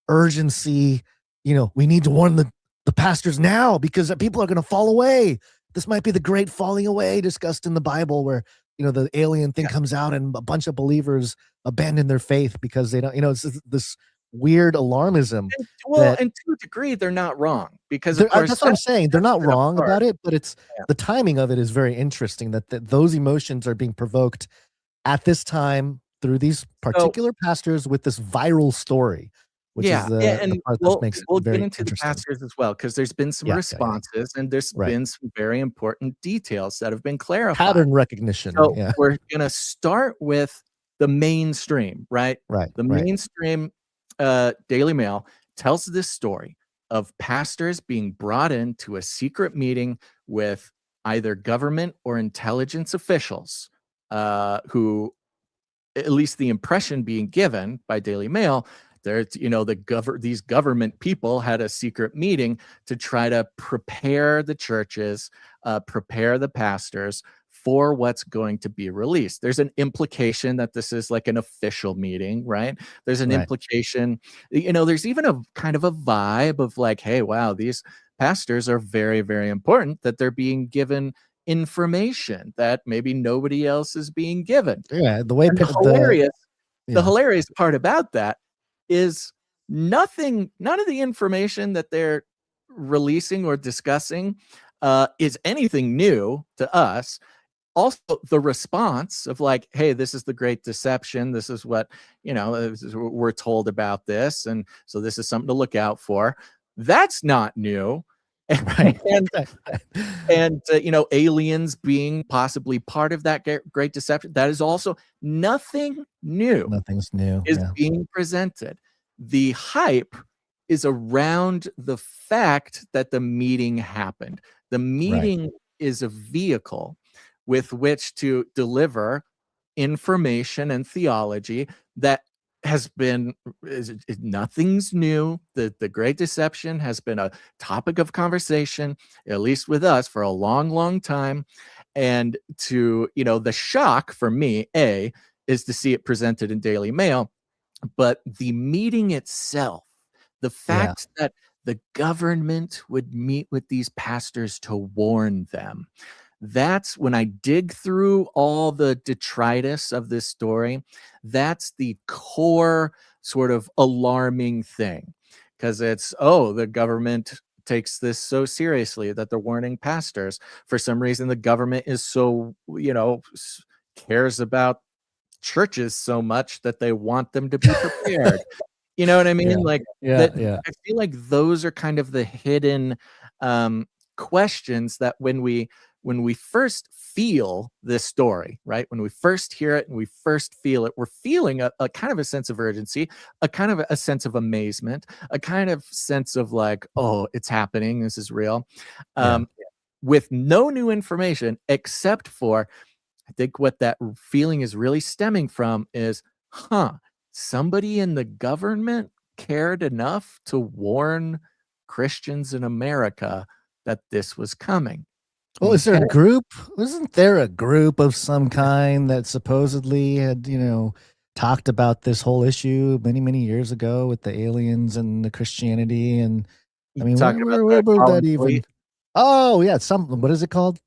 urgency. You know, we need to warn the pastors now because people are going to fall away. This might be the great falling away discussed in the Bible, where, you know, the alien thing comes out and a bunch of believers abandon their faith because they don't, you know, it's this weird alarmism. And to a degree, they're not wrong, because of course, that's what I'm saying. They're not wrong about it, but it's the timing of it is very interesting that those emotions are being provoked at this time through these particular pastors with this viral story, which is the part that makes it very get into the pastors as well, because there's been some responses and there's been some very important details that have been clarified. Pattern recognition. So we're going to start with the mainstream, right? The mainstream Daily Mail tells this story of pastors being brought into a secret meeting with either government or intelligence officials, who, at least the impression being given by Daily Mail, there's, you know, these government people had a secret meeting to try to prepare the churches, prepare the pastors for what's going to be released. There's an implication that this is like an official meeting, right? There's an implication, you know, there's even a kind of a vibe of like, hey, wow, these pastors are very, very important, that they're being given information that maybe nobody else is being given. Yeah, the way the hilarious part about that is none of the information that they're releasing or discussing is anything new to us. Also, the response of like, hey, this is the great deception. This is what, you know, we're told about this. And so this is something to look out for. That's not new. Right. And aliens being possibly part of that great deception. That is also nothing new. Nothing's new. Is Yeah. being presented. The hype is around the fact that the meeting happened. The meeting is a vehicle with which to deliver information and theology that has been nothing's new. The Great Deception has been a topic of conversation, at least with us, for a long, long time. And the shock for me, is to see it presented in Daily Mail, but the meeting itself, the fact that the government would meet with these pastors to warn them. That's when I dig through all the detritus of this story. That's the core sort of alarming thing, because it's, the government takes this so seriously that they're warning pastors. For some reason, the government is so, cares about churches so much that they want them to be prepared. You know what I mean? I feel like those are kind of the hidden questions that when we first feel this story, right? When we first hear it and we first feel it, we're feeling a kind of a sense of urgency, a kind of a sense of amazement, a kind of sense of like, oh, it's happening. This is real. With no new information except for, I think what that feeling is really stemming from is, somebody in the government cared enough to warn Christians in America that this was coming. Well, is there a group? Isn't there a group of some kind that supposedly had, talked about this whole issue many, many years ago with the aliens and the Christianity? And I mean, where would that even? Elite? Oh, yeah. What is it called?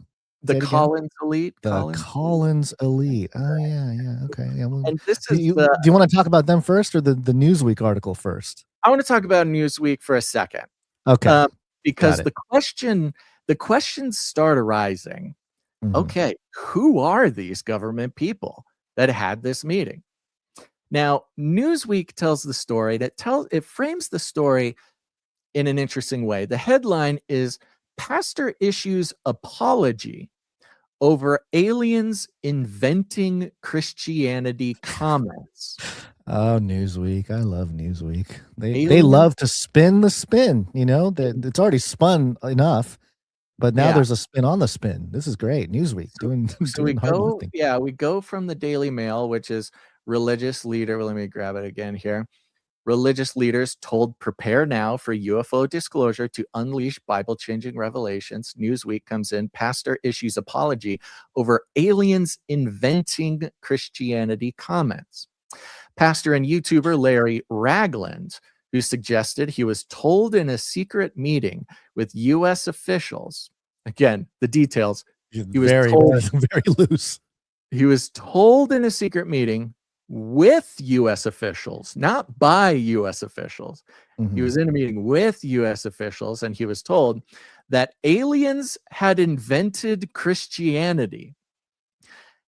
The Collins Elite. The Collins Elite. Oh, yeah. Okay. Yeah. Well, and this is do you want to talk about them first or the Newsweek article first? I want to talk about Newsweek for a second. Okay. Because the questions start arising. Mm-hmm. Okay, who are these government people that had this meeting? Now, Newsweek tells the story it frames the story in an interesting way. The headline is Pastor Issues Apology Over Aliens Inventing Christianity Comments. Oh, Newsweek. I love Newsweek. They love to spin the spin, it's already spun enough, but now there's a spin on the spin. This is great. Newsweek doing hard lifting. We go from the Daily Mail, which is religious leader. Let me grab it again here. Religious leaders told prepare now for UFO disclosure to unleash Bible-changing revelations. Newsweek comes in, pastor issues apology over aliens inventing Christianity comments. Pastor and YouTuber Larry Ragland, who suggested he was told in a secret meeting with U.S. officials. Again, the details. He was very loose. He was told in a secret meeting with U.S. officials, not by U.S. officials. Mm-hmm. He was in a meeting with U.S. officials, and he was told that aliens had invented Christianity.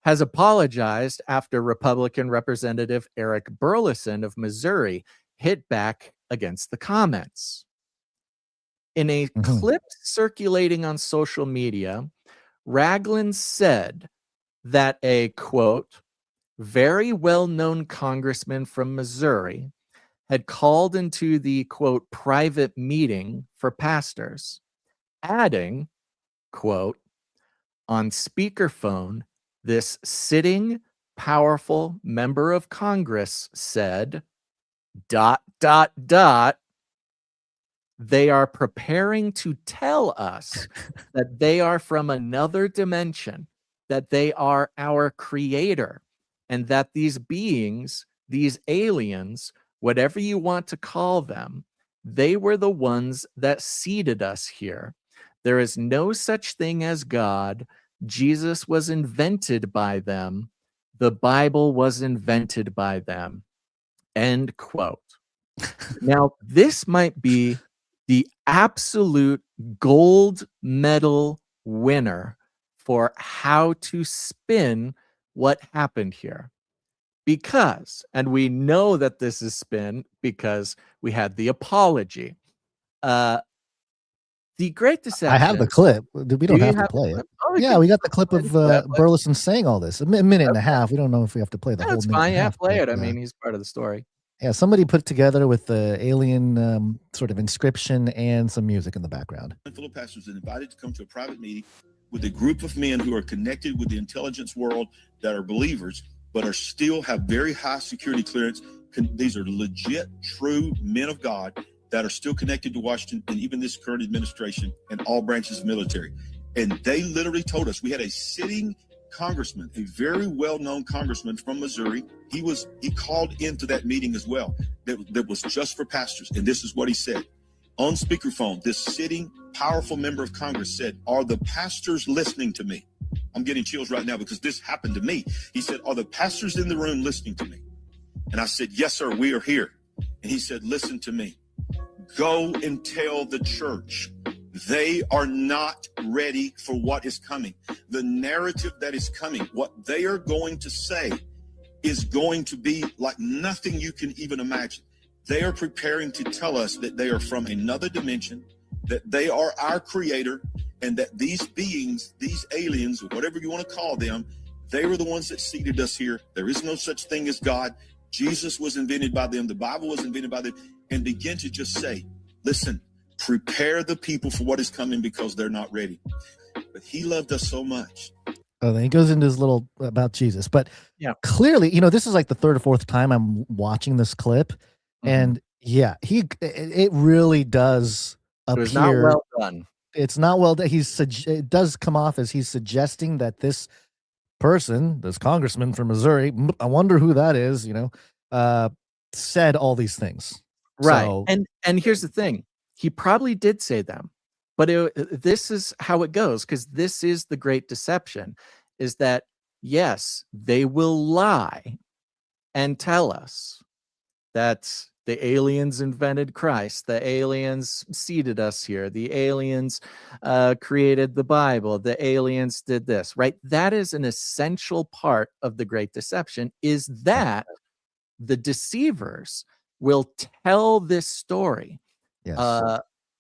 Has apologized after Republican Representative Eric Burlison of Missouri hit back against the comments. In a clip circulating on social media, Ragland said that a, quote, very well-known congressman from Missouri had called into the, quote, private meeting for pastors, adding, quote, on speakerphone, this sitting, powerful member of Congress said, ... they are preparing to tell us that they are from another dimension, that they are our creator, and that these beings, these aliens, whatever you want to call them, they were the ones that seeded us here. There is no such thing as God. Jesus was invented by them. The Bible was invented by them. End quote. Now, this might be the absolute gold medal winner for how to spin what happened here. Because, and we know that this is spin because we had the apology. The Great Deception. I have the clip. We don't have to play it. Yeah, we got the clip of Burlison saying all this. A minute and a half. We don't know if we have to play the whole That's minute fine. and a Yeah, half. play but, it. I mean, he's part of the story. Yeah, somebody put together with the alien sort of inscription and some music in the background. Full of pastors and invited to come to a private meeting with a group of men who are connected with the intelligence world that are believers, but are still have very high security clearance. These are legit, true men of God that are still connected to Washington and even this current administration and all branches of military. And they literally told us, we had a sitting congressman, a very well-known congressman from Missouri. He called into that meeting as well. That was just for pastors. And this is what he said. On speakerphone, this sitting powerful member of Congress said, "Are the pastors listening to me?" I'm getting chills right now because this happened to me. He said, "Are the pastors in the room listening to me?" And I said, "Yes, sir, we are here." And he said, "Listen to me. Go and tell the church they are not ready for what is coming. The narrative that is coming, what they are going to say is going to be like nothing you can even imagine. They are preparing to tell us that they are from another dimension, that they are our creator, and that these beings, these aliens, or whatever you want to call them, they were the ones that seeded us here. There is no such thing as God. Jesus was invented by them. The Bible was invented by them." And begin to just say, listen, prepare the people for what is coming because they're not ready. But he loved us so much. Oh, then he goes into his little about Jesus. But yeah, clearly, this is like the third or fourth time I'm watching this clip. Mm-hmm. And yeah, it really does appear. It was not well done. It's not well done. It does come off as he's suggesting that this person, this congressman from Missouri, I wonder who that is, said all these things. Right. So, and here's the thing. He probably did say them, but this is how it goes, because this is the great deception, is that, yes, they will lie and tell us that the aliens invented Christ, the aliens seeded us here, the aliens created the Bible, the aliens did this, right? That is an essential part of the great deception, is that the deceivers will tell this story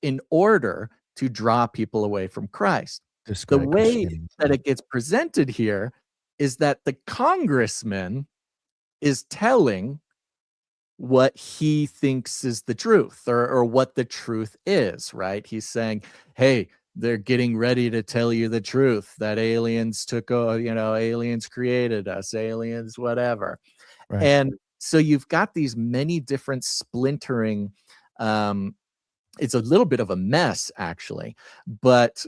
in order to draw people away from Christ. The way that it gets presented here is that the congressman is telling what he thinks is the truth, or what the truth is, right? He's saying, hey, they're getting ready to tell you the truth, that aliens aliens created us, aliens, whatever. Right. And so you've got these many different splintering, it's a little bit of a mess, actually, but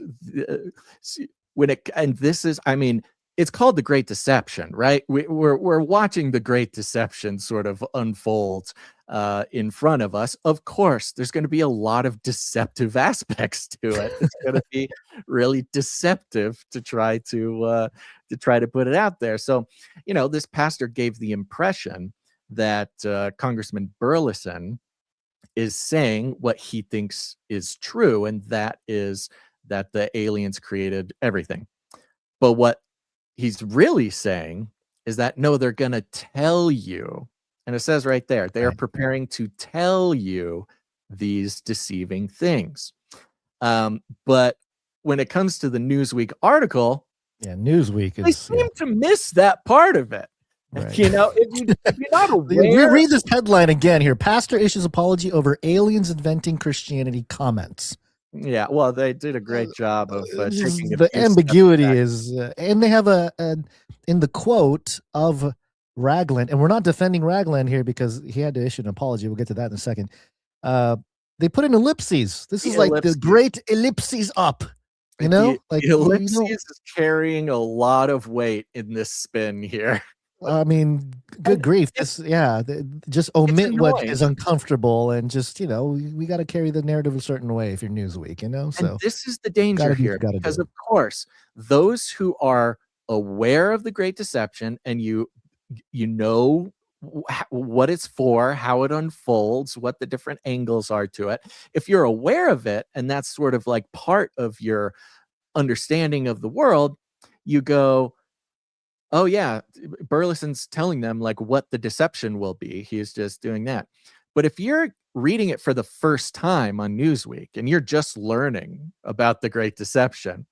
it's called the Great Deception, right? We're watching the Great Deception sort of unfold in front of us. Of course, there's going to be a lot of deceptive aspects to it. It's going to be really deceptive to try to put it out there. So, this pastor gave the impression that Congressman Burlison is saying what he thinks is true, and that is that the aliens created everything. But what he's really saying is that, no, they're going to tell you, and it says right there, they are preparing to tell you these deceiving things. But when it comes to the Newsweek article, Newsweek they seem to miss that part of it. Right. If you're not aware, read this headline again here. Pastor issues apology over aliens inventing Christianity comments. Yeah, well, they did a great job of taking the ambiguity is, and they have in the quote of Ragland, and we're not defending Ragland here because he had to issue an apology. We'll get to that in a second. They put in ellipses. This is like the great ellipses up. The ellipses is carrying a lot of weight in this spin here. I mean, good grief. Just omit what is uncomfortable and just, we got to carry the narrative a certain way if you're Newsweek, So and this is the danger here, because of course, those who are aware of the Great Deception and you know what it's for, how it unfolds, what the different angles are to it. If you're aware of it, and that's sort of like part of your understanding of the world, you go, oh yeah, Burlison's telling them like what the deception will be. He's just doing that. But if you're reading it for the first time on Newsweek and you're just learning about the Great Deception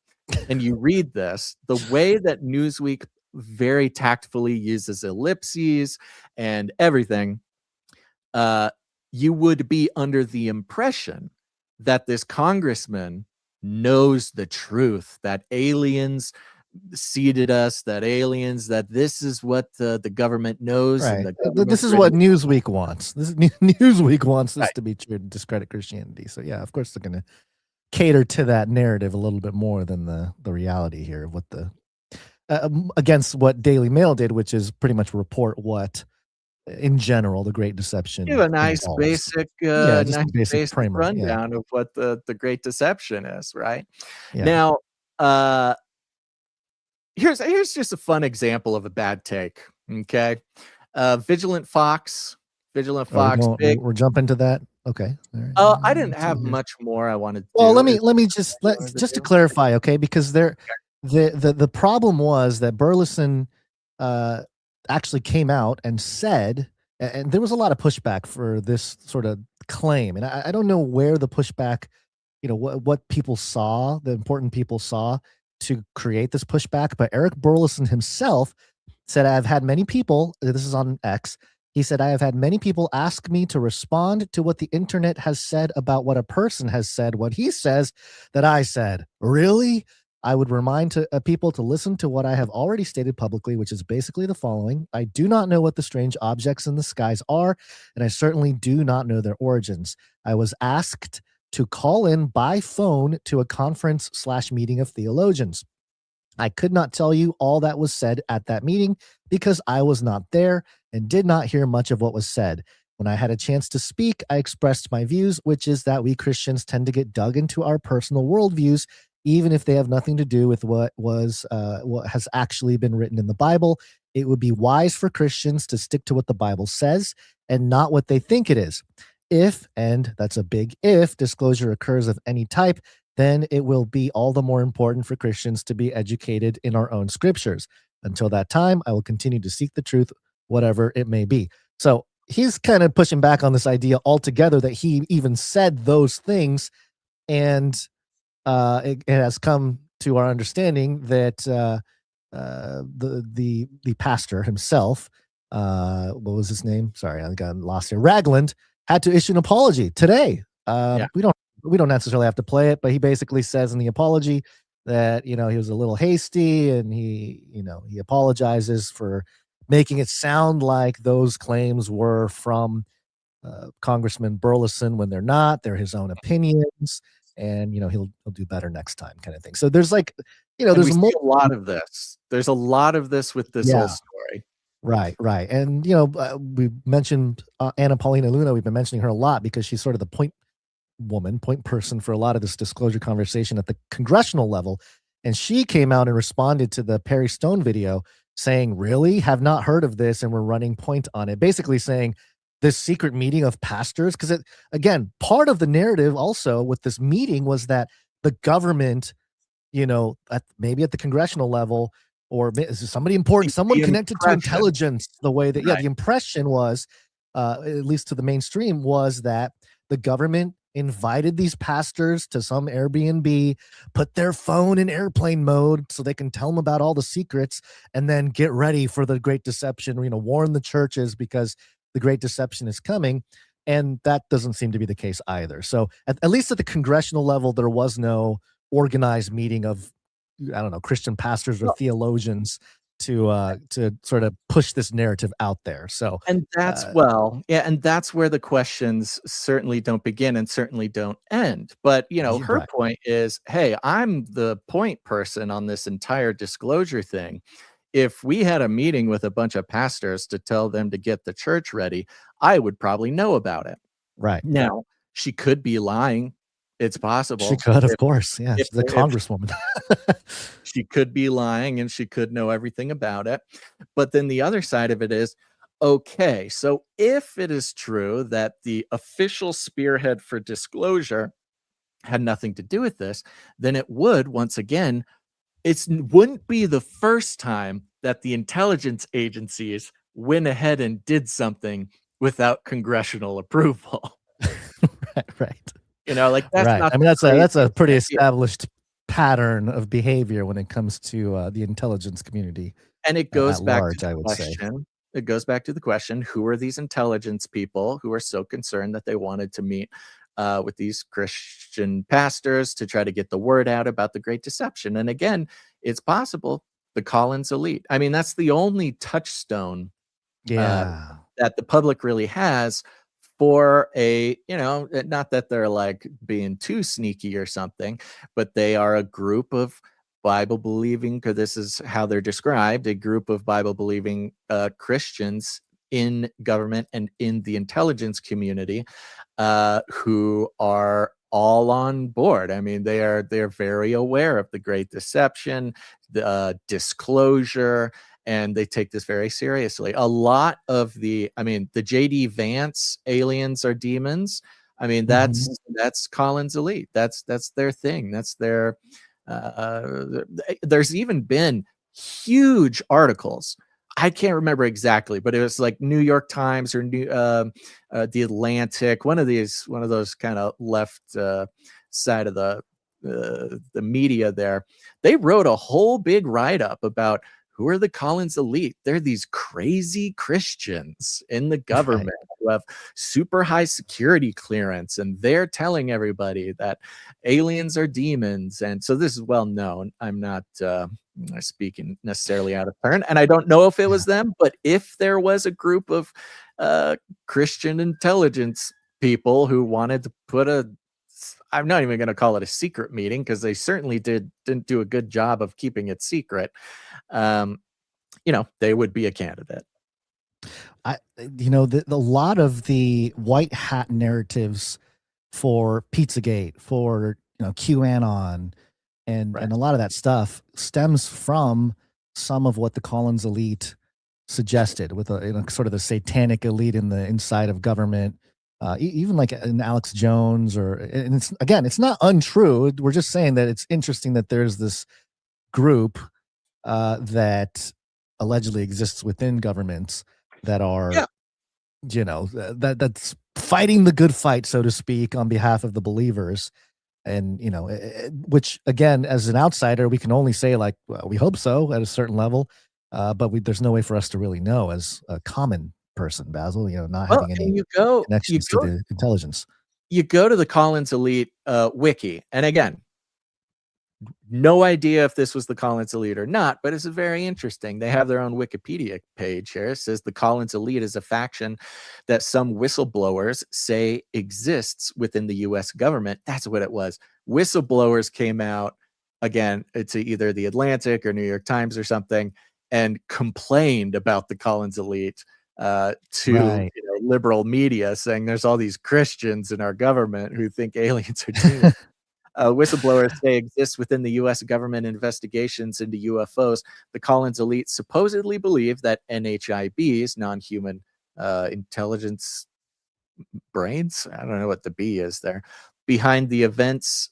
and you read this, the way that Newsweek very tactfully uses ellipses and everything, you would be under the impression that this congressman knows the truth, that aliens seeded us, that this is what the government knows. Right. And This is what Newsweek wants. Newsweek wants this to be true to discredit Christianity. So yeah, of course they're going to cater to that narrative a little bit more than the reality here of what the against what DailyMail did, which is pretty much report what in general the Great Deception. Give a nice involves. basic, basic primer, rundown of what the Great Deception is, right? Yeah. Now, here's just a fun example of a bad take. Okay, Vigilant Fox, We're jumping to that. Okay. All right. I didn't have much more I wanted to Well, do. let me just to clarify, okay? Because the problem was that Burlison actually came out and said, and there was a lot of pushback for this sort of claim, and I don't know where the pushback, what people saw, the important people saw to create this pushback, but Eric Burlison himself said, "I've had many people." This is on X. He said, "I have had many people ask me to respond to what the internet has said about what a person has said, what he says that I said. Really? I would remind people to listen to what I have already stated publicly, which is basically the following. I do not know what the strange objects in the skies are, and I certainly do not know their origins. I was asked to call in by phone to a conference/meeting of theologians. I could not tell you all that was said at that meeting because I was not there and did not hear much of what was said. When I had a chance to speak, I expressed my views, which is that we Christians tend to get dug into our personal worldviews, even if they have nothing to do with what has actually been written in the Bible. It would be wise for Christians to stick to what the Bible says and not what they think it is. If, and that's a big if, disclosure occurs of any type, then it will be all the more important for Christians to be educated in our own scriptures. Until that time, I will continue to seek the truth, whatever it may be." So he's kind of pushing back on this idea altogether that he even said those things, and it has come to our understanding that the pastor himself, what was his name? Sorry, I got lost here. Ragland had to issue an apology today. We don't necessarily have to play it, but he basically says in the apology that he was a little hasty, and he apologizes for making it sound like those claims were from Congressman Burlison when they're not. They're his own opinions, and he'll do better next time, kind of thing. So there's there's a lot of this. There's a lot of this with this whole story. Right. And we mentioned Anna Paulina Luna. We've been mentioning her a lot because she's sort of the point person for a lot of this disclosure conversation at the congressional level. And she came out and responded to the Perry Stone video saying, "Really? Have not heard of this, and we're running point on it." Basically saying this secret meeting of pastors, because again, part of the narrative also with this meeting was that the government, maybe at the congressional level, or somebody important, someone connected to intelligence, the way that, the impression was, at least to the mainstream, was that the government invited these pastors to some Airbnb, put their phone in airplane mode so they can tell them about all the secrets, and then get ready for the Great Deception, warn the churches because the Great Deception is coming. And that doesn't seem to be the case either. So at least at the congressional level, there was no organized meeting of, Christian pastors or theologians to sort of push this narrative out there. So, and that's and that's where the questions certainly don't begin and certainly don't end. But her point is, hey, I'm the point person on this entire disclosure thing. If we had a meeting with a bunch of pastors to tell them to get the church ready, I would probably know about it. Right. Now, she could be lying. It's possible. She could, of course. Yeah, she's a congresswoman. She could be lying and she could know everything about it. But then the other side of it is, okay, so if it is true that the official spearhead for disclosure had nothing to do with this, then it would, once again, wouldn't be the first time that the intelligence agencies went ahead and did something without congressional approval. Right. You know, like that's Right. not I mean, the that's a craziest pretty idea. established pattern of behavior when it comes to the intelligence community And it goes at back to large, the I would say. question. It goes back to the question: who are these intelligence people who are so concerned that they wanted to meet with these Christian pastors to try to get the word out about the Great Deception? And again, it's possible the Collins elite. I mean, that's the only touchstone Yeah. that the public really has for a, you know, not that they're like being too sneaky or something, but they are a group of Bible believing, because this is how they're described, a group of Bible believing Christians in government and in the intelligence community who are all on board. I mean, they're very aware of the Great Deception, the disclosure, and they take this very seriously. A lot of the J.D. Vance aliens are demons. I mean, that's Collins elite. That's their thing. That's their. There's even been huge articles. I can't remember exactly, but it was like New York Times or The Atlantic, one of those kind of left side of the media there. They wrote a whole big write-up about who are the Collins elite. They're these crazy Christians in the government who have super high security clearance, and they're telling everybody that aliens are demons. And so this is well known. I'm not speaking necessarily out of turn, and I don't know if it was them, but if there was a group of Christian intelligence people who wanted to put I'm not even going to call it a secret meeting, because they certainly didn't do a good job of keeping it secret. You know, they would be a candidate. The lot of the white hat narratives for Pizzagate, for QAnon, and a lot of that stuff stems from some of what the Collins elite suggested, with sort of the satanic elite in the inside of government. Even like in Alex Jones, and it's not untrue. We're just saying that it's interesting that there's this group that allegedly exists within governments that are, that's fighting the good fight, so to speak, on behalf of the believers. And, which again, as an outsider, we can only say like, well, we hope so at a certain level, but there's no way for us to really know as a common person, Basil, not having any connections to the intelligence. You go to the Collins elite wiki, and again, no idea if this was the Collins elite or not, but it's very interesting. They have their own Wikipedia page here. It says the Collins elite is a faction that some whistleblowers say exists within the U.S. government. That's what it was. Whistleblowers came out, again, to either the Atlantic or New York Times or something, and complained about the Collins elite to liberal media, saying there's all these Christians in our government who think aliens are demons. Whistleblowers say exists within the U.S. government investigations into UFOs. The Collins elite supposedly believe that NHIBs, non-human intelligence brains, I don't know what the B is there, behind the events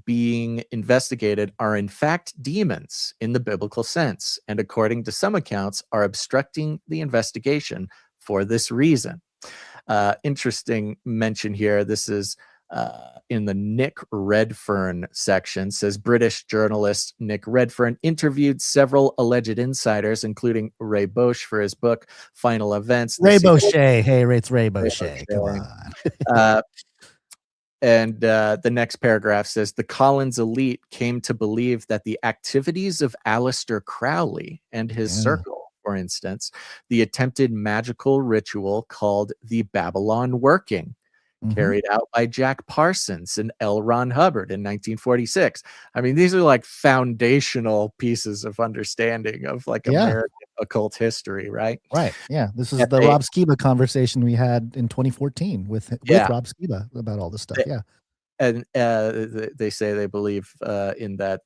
being investigated are in fact demons in the biblical sense, and according to some accounts are obstructing the investigation for this reason. Interesting mention here. This is in the Nick Redfern section. Says British journalist Nick Redfern interviewed several alleged insiders, including Ray Bosch, for his book Final Events. Ray Bochet. Hey, it's Ray Bochet. Come on. And the next paragraph says the Collins elite came to believe that the activities of Aleister Crowley and his circle, for instance, the attempted magical ritual called the Babylon Working, carried out by Jack Parsons and L. Ron Hubbard in 1946. I mean, these are like foundational pieces of understanding of like American occult history, right? Right. Yeah. This is the Rob Skiba conversation we had in 2014 with Rob Skiba about all this stuff. And they say they believe in that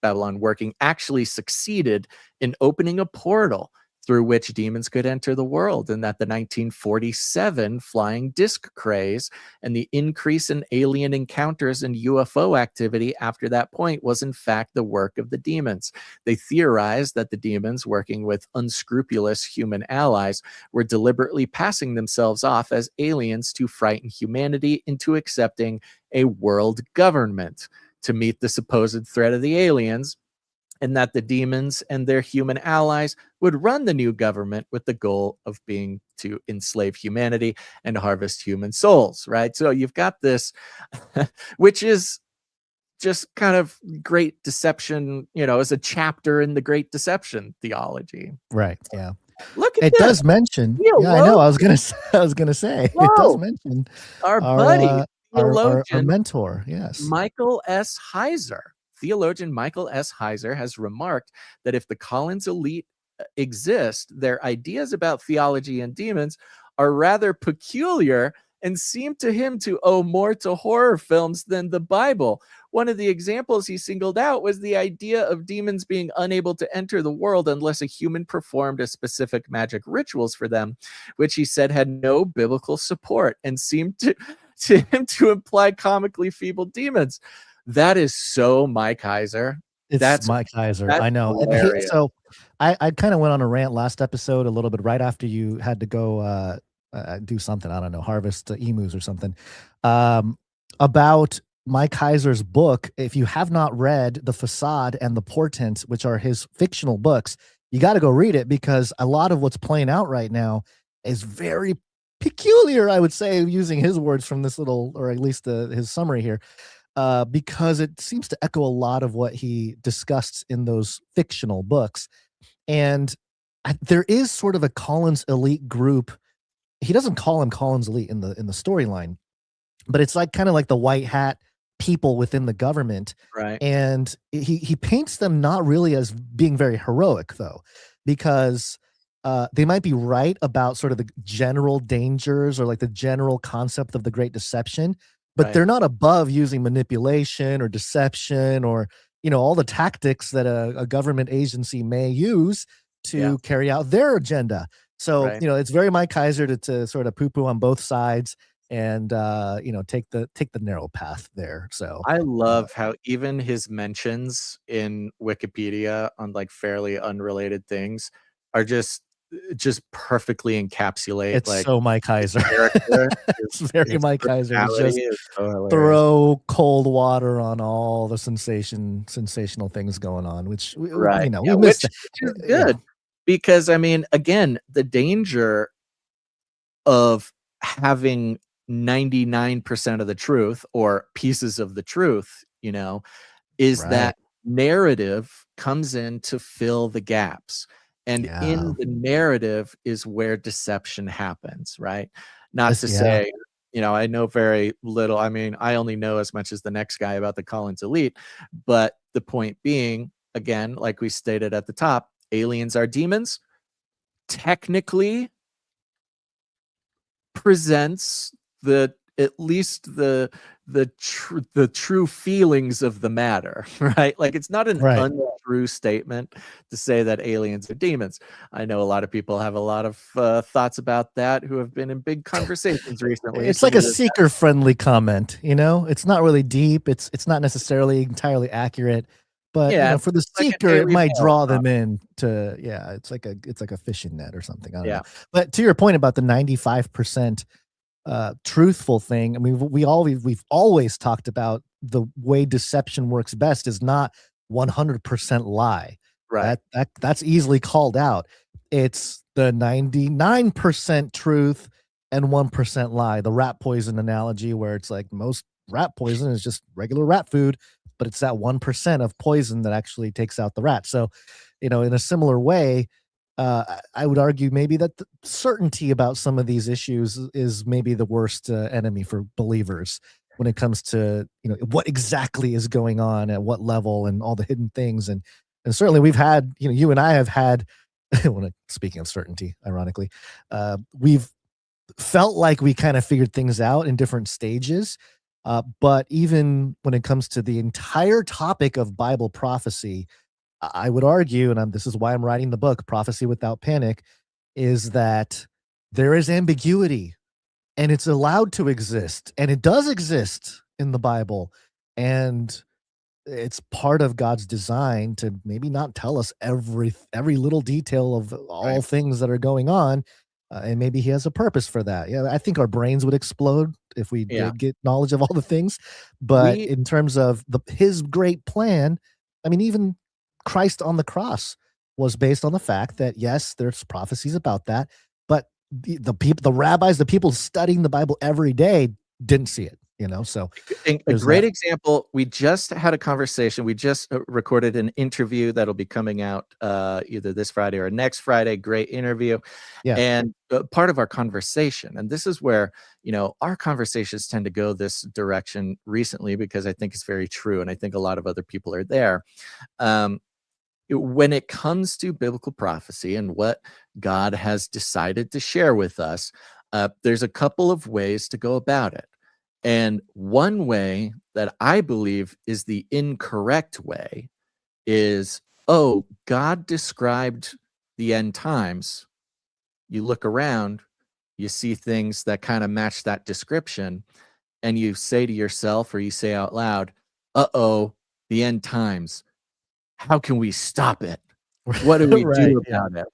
Babylon Working actually succeeded in opening a portal through which demons could enter the world, and that the 1947 flying disc craze and the increase in alien encounters and UFO activity after that point was in fact the work of the demons. They theorized that the demons, working with unscrupulous human allies, were deliberately passing themselves off as aliens to frighten humanity into accepting a world government to meet the supposed threat of the aliens, and that the demons and their human allies would run the new government with the goal of being to enslave humanity and harvest human souls, right? So you've got this, which is just kind of great deception, as a chapter in the Great Deception theology. Right. Yeah. Look at it this. does mention. Yeah, I know. I was gonna say it does mention our buddy, our mentor. Yes, Michael S. Heiser. Theologian Michael S. Heiser has remarked that if the Collins elite exist, their ideas about theology and demons are rather peculiar and seem to him to owe more to horror films than the Bible. One of the examples he singled out was the idea of demons being unable to enter the world unless a human performed a specific magic rituals for them, which he said had no biblical support and seemed to him to imply comically feeble demons. That is so Mike Heiser. That's Mike Heiser. I know. So I kind of went on a rant last episode a little bit right after you had to go do something, I don't know, harvest emus or something, about Mike Heiser's book. If you have not read The Facade and The Portent, which are his fictional books, you got to go read it, because a lot of what's playing out right now is very peculiar, I would say, using his words from this little, or at least his summary here. Because it seems to echo a lot of what he discussed in those fictional books. And there is sort of a Collins elite group. He doesn't call him Collins elite in the storyline, but it's like kind of like the white hat people within the government. Right. And he paints them not really as being very heroic, though, because they might be right about sort of the general dangers or like the general concept of the Great Deception, but they're not above using manipulation or deception or, all the tactics that a government agency may use to carry out their agenda. So, it's very Mike Heiser to sort of poo-poo on both sides and, take the narrow path there. So I love how even his mentions in Wikipedia on like fairly unrelated things are just perfectly encapsulate. It's like so Mike Heiser. It's very Mike Heiser. It's just so throw cold water on all the sensational things going on, which we missed. Which is good because again, the danger of having 99% of the truth or pieces of the truth, is that narrative comes in to fill the gaps. And in the narrative is where deception happens, right? Not to say, I know very little. I only know as much as the next guy about the Collins elite. But the point being, again, like we stated at the top, aliens are demons. Technically presents at least the true feelings of the matter, right? Like it's not an untrue statement to say that aliens are demons. I know a lot of people have a lot of thoughts about that who have been in big conversations recently. It's like a seeker-friendly comment, It's not really deep. It's not necessarily entirely accurate, but for the seeker, it might draw them in to. It's like a fishing net or something. I don't know. But to your point about the 95%. Truthful thing. We've always talked about the way deception works best is not 100% lie. Right. That's easily called out. It's the 99% truth and 1% lie. The rat poison analogy, where it's like most rat poison is just regular rat food, but it's that 1% of poison that actually takes out the rat. So, in a similar way, I would argue maybe that the certainty about some of these issues is maybe the worst enemy for believers when it comes to what exactly is going on at what level and all the hidden things. And certainly we've had, you and I have had, speaking of certainty, ironically, we've felt like we kind of figured things out in different stages. But even when it comes to the entire topic of Bible prophecy, I would argue, and this is why I'm writing the book, Prophecy Without Panic, is that there is ambiguity, and it's allowed to exist, and it does exist in the Bible, and it's part of God's design to maybe not tell us every little detail of all things that are going on, and maybe he has a purpose for that. Yeah, I think our brains would explode if we did get knowledge of all the things, but in terms of his great plan, I mean, even Christ on the cross was based on the fact that, yes, there's prophecies about that, but the people, the rabbis, the people studying the Bible every day didn't see it. So a great example. We just had a conversation. We just recorded an interview that'll be coming out either this Friday or next Friday. Great interview. Yeah. And part of our conversation, and this is where, our conversations tend to go this direction recently, because I think it's very true. And I think a lot of other people are there. When it comes to biblical prophecy and what God has decided to share with us, there's a couple of ways to go about it. And one way that I believe is the incorrect way is, God described the end times. You look around, you see things that kind of match that description, and you say to yourself, or you say out loud, the end times. How can we stop it? What do we do about it?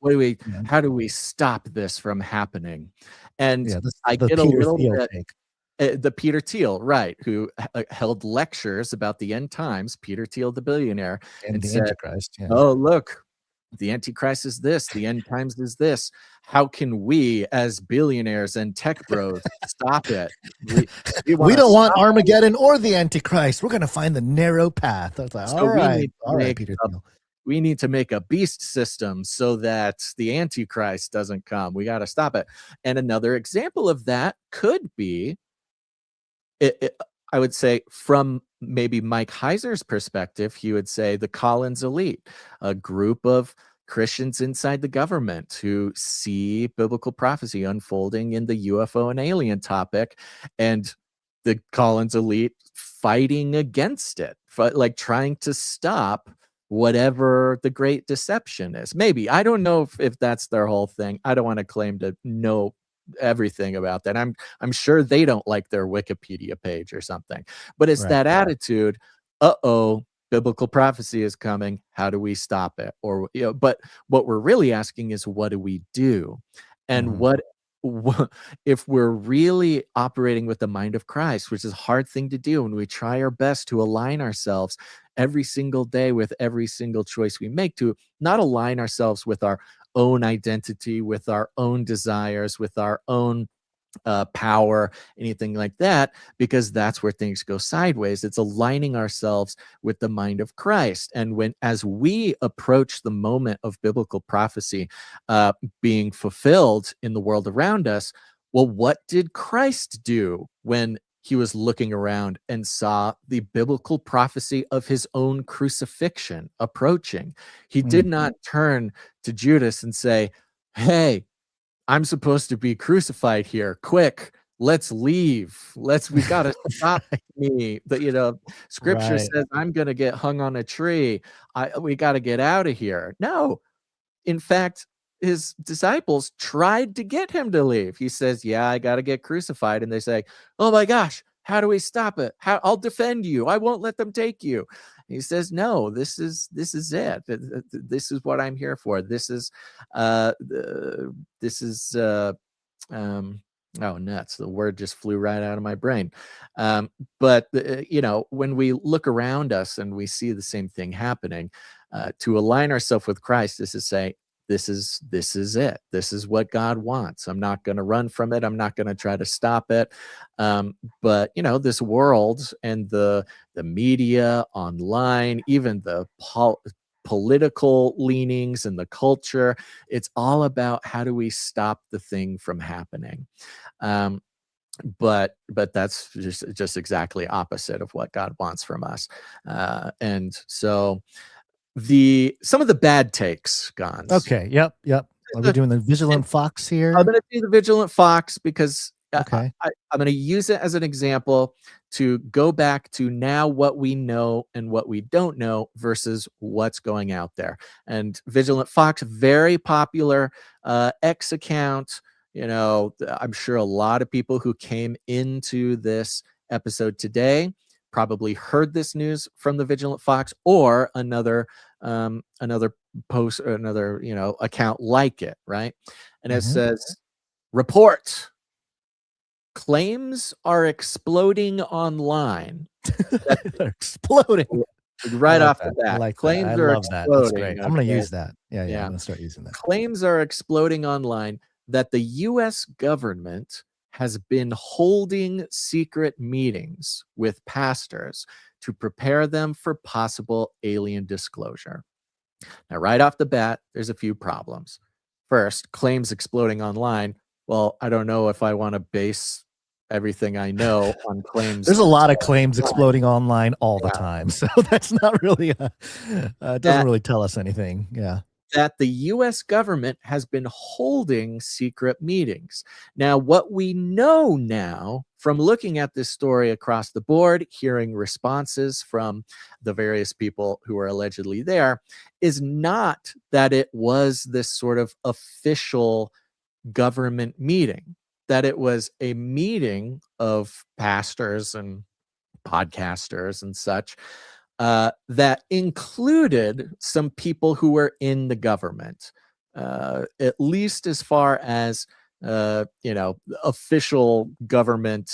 How do we stop this from happening? And I get a little bit... the Peter Thiel, right, who held lectures about the end times, Peter Thiel, the billionaire, and the said, Antichrist. Yeah. Oh, look, the Antichrist is this, the end times is this. How can we, as billionaires and tech bros, stop it? We don't want Armageddon or the Antichrist. We're going to find the narrow path. I was like, all right, Peter Thiel. We need to make a beast system so that the Antichrist doesn't come. We got to stop it. And another example of that could be, I would say, from maybe Mike Heiser's perspective, he would say the Collins elite, a group of Christians inside the government who see biblical prophecy unfolding in the UFO and alien topic, and the Collins elite fighting against it, like trying to stop whatever the great deception is. Maybe, I don't know if that's their whole thing. I don't want to claim to know everything about that. I'm sure they don't like their Wikipedia page or something, but it's that attitude. Biblical prophecy is coming. How do we stop it? Or, but what we're really asking is, what do we do? And what if we're really operating with the mind of Christ, which is a hard thing to do, and we try our best to align ourselves every single day with every single choice we make, to not align ourselves with our own identity, with our own desires, with our own power, anything like that, because that's where things go sideways. It's aligning ourselves with the mind of Christ. And as we approach the moment of biblical prophecy being fulfilled in the world around us, well, what did Christ do when he was looking around and saw the biblical prophecy of his own crucifixion approaching? He did not turn to Judas and say, hey, I'm supposed to be crucified here. Quick, let's leave. We got to stop me. Scripture says I'm going to get hung on a tree. We got to get out of here. No, in fact, his disciples tried to get him to leave. He says, yeah, I got to get crucified. And they say, oh my gosh, how do we stop it? I'll defend you. I won't let them take you. He says, no, this is it. This is what I'm here for. This is oh, nuts. The word just flew right out of my brain. But when we look around us and we see the same thing happening, to align ourselves with Christ is to say, this is it. This is what God wants. I'm not going to run from it. I'm not going to try to stop it. But this world and the media, online, even the political leanings and the culture, it's all about how do we stop the thing from happening. But that's just exactly opposite of what God wants from us. And so some of the bad takes, Gons. Okay. Yep. Are we doing the Vigilant Fox here? I'm going to do the Vigilant Fox because Okay. I'm going to use it as an example to go back to now what we know and what we don't know versus what's going out there. And Vigilant Fox, very popular X account. I'm sure a lot of people who came into this episode today probably heard this news from the Vigilant Fox or another post or another account like it, right? And it says, report. Claims are exploding online. They're exploding. Right like off that. the bat. I like Claims that. I are love that. exploding. That's great. I'm going to okay? use that. Yeah, I'm going to start using that. Claims are exploding online that the U.S. government has been holding secret meetings with pastors to prepare them for possible alien disclosure. Now, right off the bat, there's a few problems. First, claims exploding online. Well, I don't know if I want to base everything I know on claims. There's a lot of claims exploding online all the time. So that's not really, it doesn't really tell us anything. Yeah. That the U.S. government has been holding secret meetings. Now, what we know now from looking at this story across the board, hearing responses from the various people who are allegedly there, is not that it was this sort of official government meeting, that it was a meeting of pastors and podcasters and such that included some people who were in the government, at least as far as official government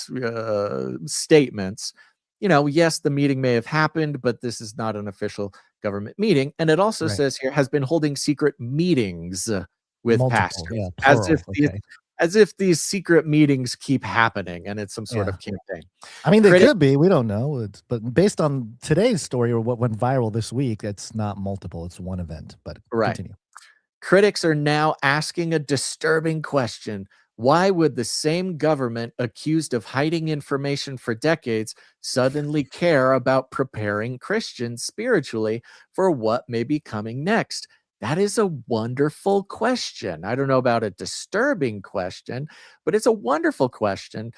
statements. Yes, the meeting may have happened, but this is not an official government meeting. And it also says here has been holding secret meetings with pastors, as if these secret meetings keep happening and it's some sort of campaign. I mean, they could be. We don't know. But based on today's story or what went viral this week, it's not multiple. It's one event. But continue. Critics are now asking a disturbing question. Why would the same government accused of hiding information for decades suddenly care about preparing Christians spiritually for what may be coming next? That is a wonderful question. I don't know about a disturbing question, but it's a wonderful question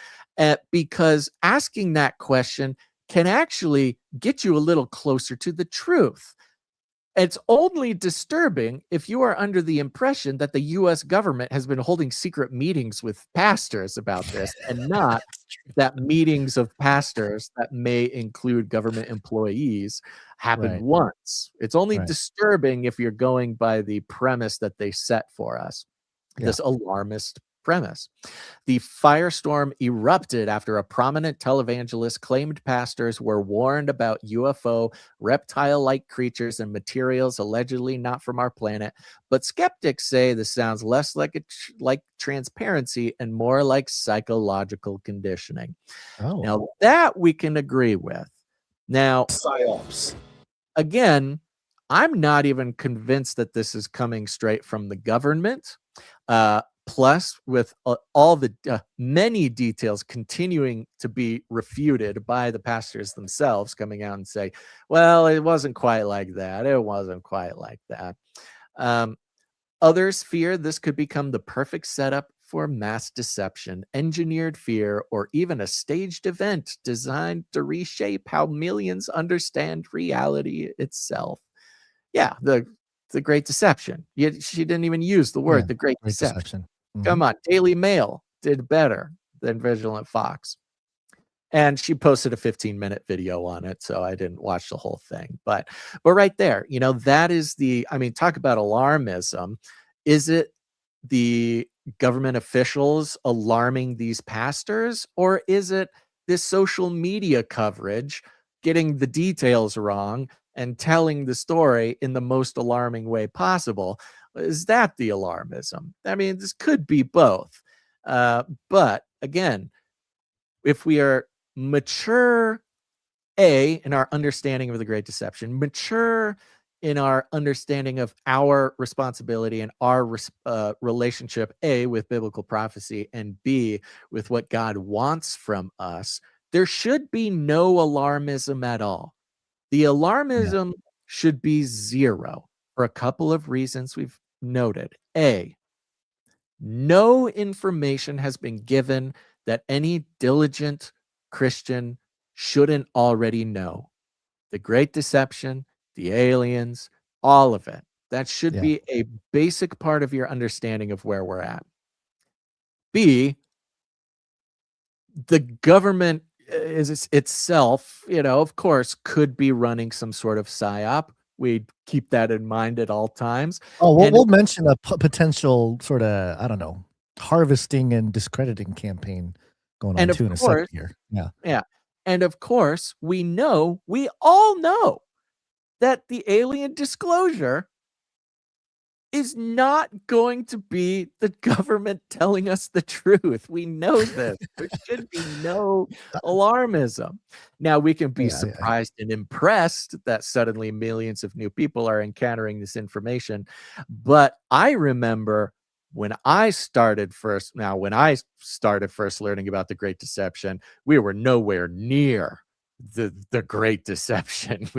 because asking that question can actually get you a little closer to the truth. It's only disturbing if you are under the impression that the U.S. government has been holding secret meetings with pastors about this and not that meetings of pastors that may include government employees happened once. It's only disturbing if you're going by the premise that they set for us, this alarmist premise. The firestorm erupted after a prominent televangelist claimed pastors were warned about UFO, reptile-like creatures and materials allegedly not from our planet, but skeptics say this sounds less like transparency and more like psychological conditioning. Now that we can agree with. Now, PSYOPs. Again, I'm not even convinced that this is coming straight from the government. Plus, with all the many details continuing to be refuted by the pastors themselves coming out and say, well, it wasn't quite like that. It wasn't quite like that. Others fear this could become the perfect setup for mass deception, engineered fear, or even a staged event designed to reshape how millions understand reality itself. Yeah, the Great Deception. She didn't even use the word the Great Deception. Come on, DailyMail did better than Vigilant Fox. And she posted a 15-minute video on it, so I didn't watch the whole thing. But right there, that is talk about alarmism. Is it the government officials alarming these pastors, or is it this social media coverage getting the details wrong and telling the story in the most alarming way possible? Is that the alarmism? This could be both. But again, if we are mature, in our understanding of the Great Deception, mature in our understanding of our responsibility and our relationship, A, with biblical prophecy, and B, with what God wants from us, there should be no alarmism at all. The alarmism should be zero for a couple of reasons we've noted. A, no information has been given that any diligent Christian shouldn't already know. The Great Deception, the aliens, all of it. That should be a basic part of your understanding of where we're at. B, the government is itself, of course, could be running some sort of psyop. We keep that in mind at all times. Oh, we'll mention a potential sort of, I don't know, harvesting and discrediting campaign going on too in a second here. Yeah. And of course, we all know that the alien disclosure is not going to be the government telling us the truth. We know this. There should be no alarmism. Now, we can be surprised and impressed that suddenly millions of new people are encountering this information. But I remember when I started first learning about the Great Deception, we were nowhere near the Great Deception.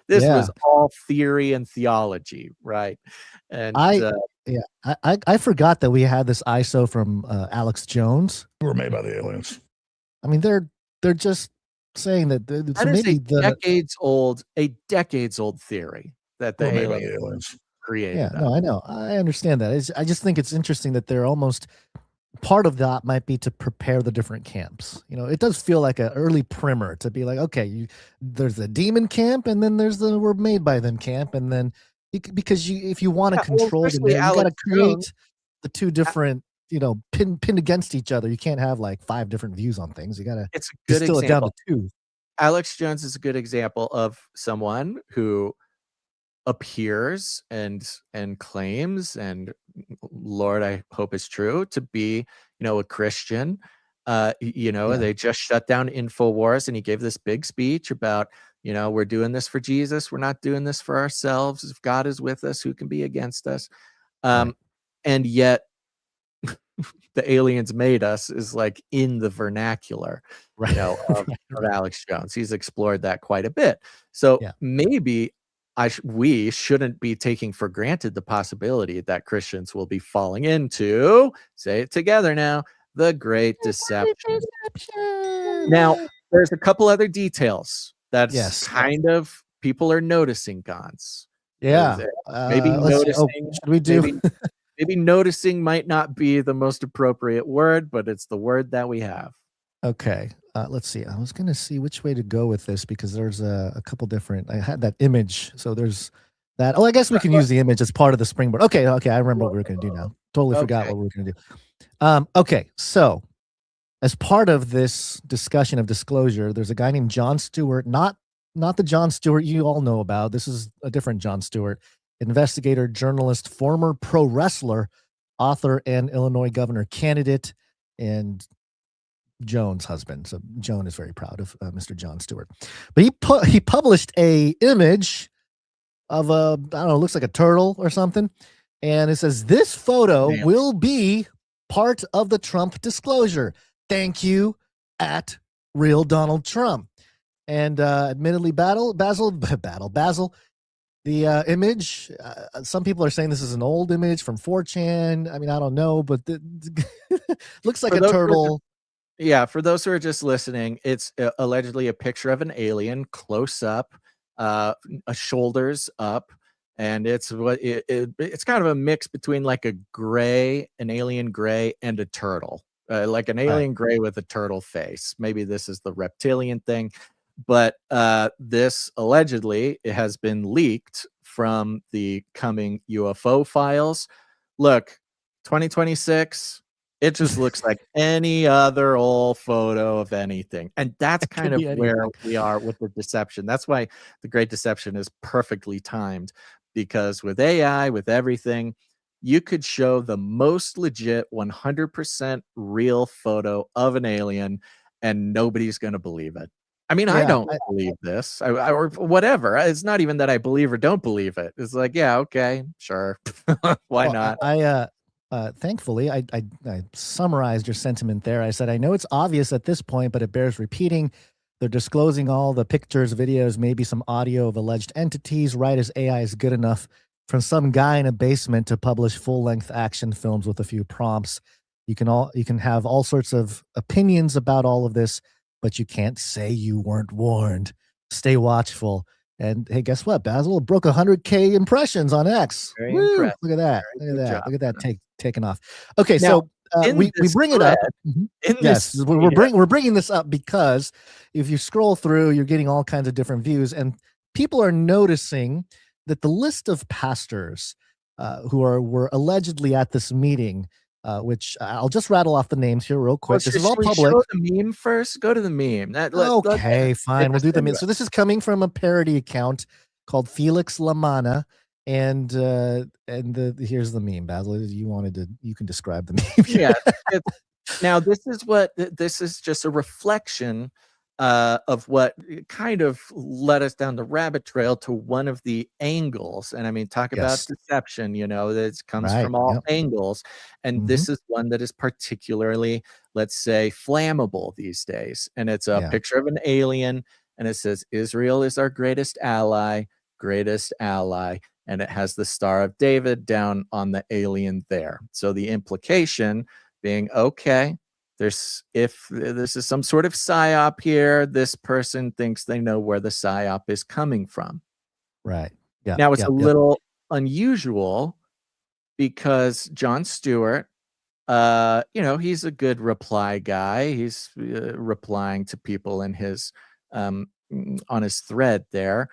This was all theory and theology, right? And I forgot that we had this ISO from Alex Jones. We were made by the aliens. I mean, they're just saying that that is a decades old theory that the aliens created. Yeah, no, I know. I understand that. I just think it's interesting that they're almost part of that might be to prepare the different camps. It does feel like an early primer to be like, okay, there's the demon camp, and then there's the we're made by them camp, and then if you want to control them, you got to create the two different, pinned against each other. You can't have like 5 different views on things. You got to distill it down to 2. Alex Jones is a good example of someone who appears and claims, and Lord, I hope it's true, to be a Christian. They just shut down InfoWars, and he gave this big speech about we're doing this for Jesus, we're not doing this for ourselves. If God is with us, who can be against us? And yet the aliens made us is like in the vernacular of Alex Jones. He's explored that quite a bit. So maybe we shouldn't be taking for granted the possibility that Christians will be falling into, say it together now, the Great Deception. Now, there's a couple other details that kind of people are noticing, Gons. Maybe noticing. Should we do? Maybe noticing might not be the most appropriate word, but it's the word that we have. Okay. Let's see. I was going to see which way to go with this because there's a couple different. I had that image. So there's that. Oh, I guess we can use the image as part of the springboard. Okay. I remember what we were going to do now. Totally forgot what we were going to do. Okay. So as part of this discussion of disclosure, there's a guy named Jon Stewart, not the Jon Stewart you all know about. This is a different Jon Stewart, investigator, journalist, former pro wrestler, author, and Illinois governor candidate, and Joan's husband. So Joan is very proud of Mr. Jon Stewart. But he published a image of I don't know, looks like a turtle or something. And it says, this photo will be part of the Trump disclosure. Thank you, at Real Donald Trump. And admittedly, Basil, the image, some people are saying this is an old image from 4chan. I mean, I don't know, but looks like a turtle. For those who are just listening, it's allegedly a picture of an alien close up, shoulders up, and it's kind of a mix between like an alien gray, and a turtle, like an alien gray with a turtle face. Maybe this is the reptilian thing, but this allegedly has been leaked from the coming UFO files. Look, 2026. It just looks like any other old photo of anything. And that's kind of where we are with the deception. That's why the Great Deception is perfectly timed, because with AI, with everything, you could show the most legit 100% real photo of an alien and nobody's going to believe it. I mean, I don't believe this or whatever. It's not even that I believe or don't believe it. It's like, yeah, okay, sure. Why not? Thankfully, I summarized your sentiment there. I said, I know it's obvious at this point, but it bears repeating. They're disclosing all the pictures, videos, maybe some audio of alleged entities, right as AI is good enough from some guy in a basement to publish full-length action films with a few prompts. You can have all sorts of opinions about all of this, but you can't say you weren't warned. Stay watchful. And hey, guess what? Basil broke 100K impressions on X. Very Woo, impressive. look at that. Very Look at good that. job. Look at that taking off. Okay, Now, so in we this bring it up. thread, Mhm. in Yes, this, we're bringing this up because if you scroll through, you're getting all kinds of different views, and people are noticing that the list of pastors who were allegedly at this meeting, which I'll just rattle off the names here real quick. This is all should we public. show the meme first? Go to the meme. Okay, fine. We'll do the meme. meme. So this is coming from a parody account called Felix Lamana, and here's the meme. Basil, you can describe the meme. Yeah. Now this is just a reflection of what kind of led us down the rabbit trail to one of the angles. And I mean, talk about Yes. deception, that comes Right, from all yep. angles. And this is one that is particularly, let's say, flammable these days. And it's a picture of an alien, and it says, Israel is our greatest ally. And it has the Star of David down on the alien there. So the implication being, okay, if this is some sort of psyop here, this person thinks they know where the psyop is coming from. Right. Yeah. Now it's a little unusual because Jon Stewart, he's a good reply guy. He's replying to people in his on his thread there,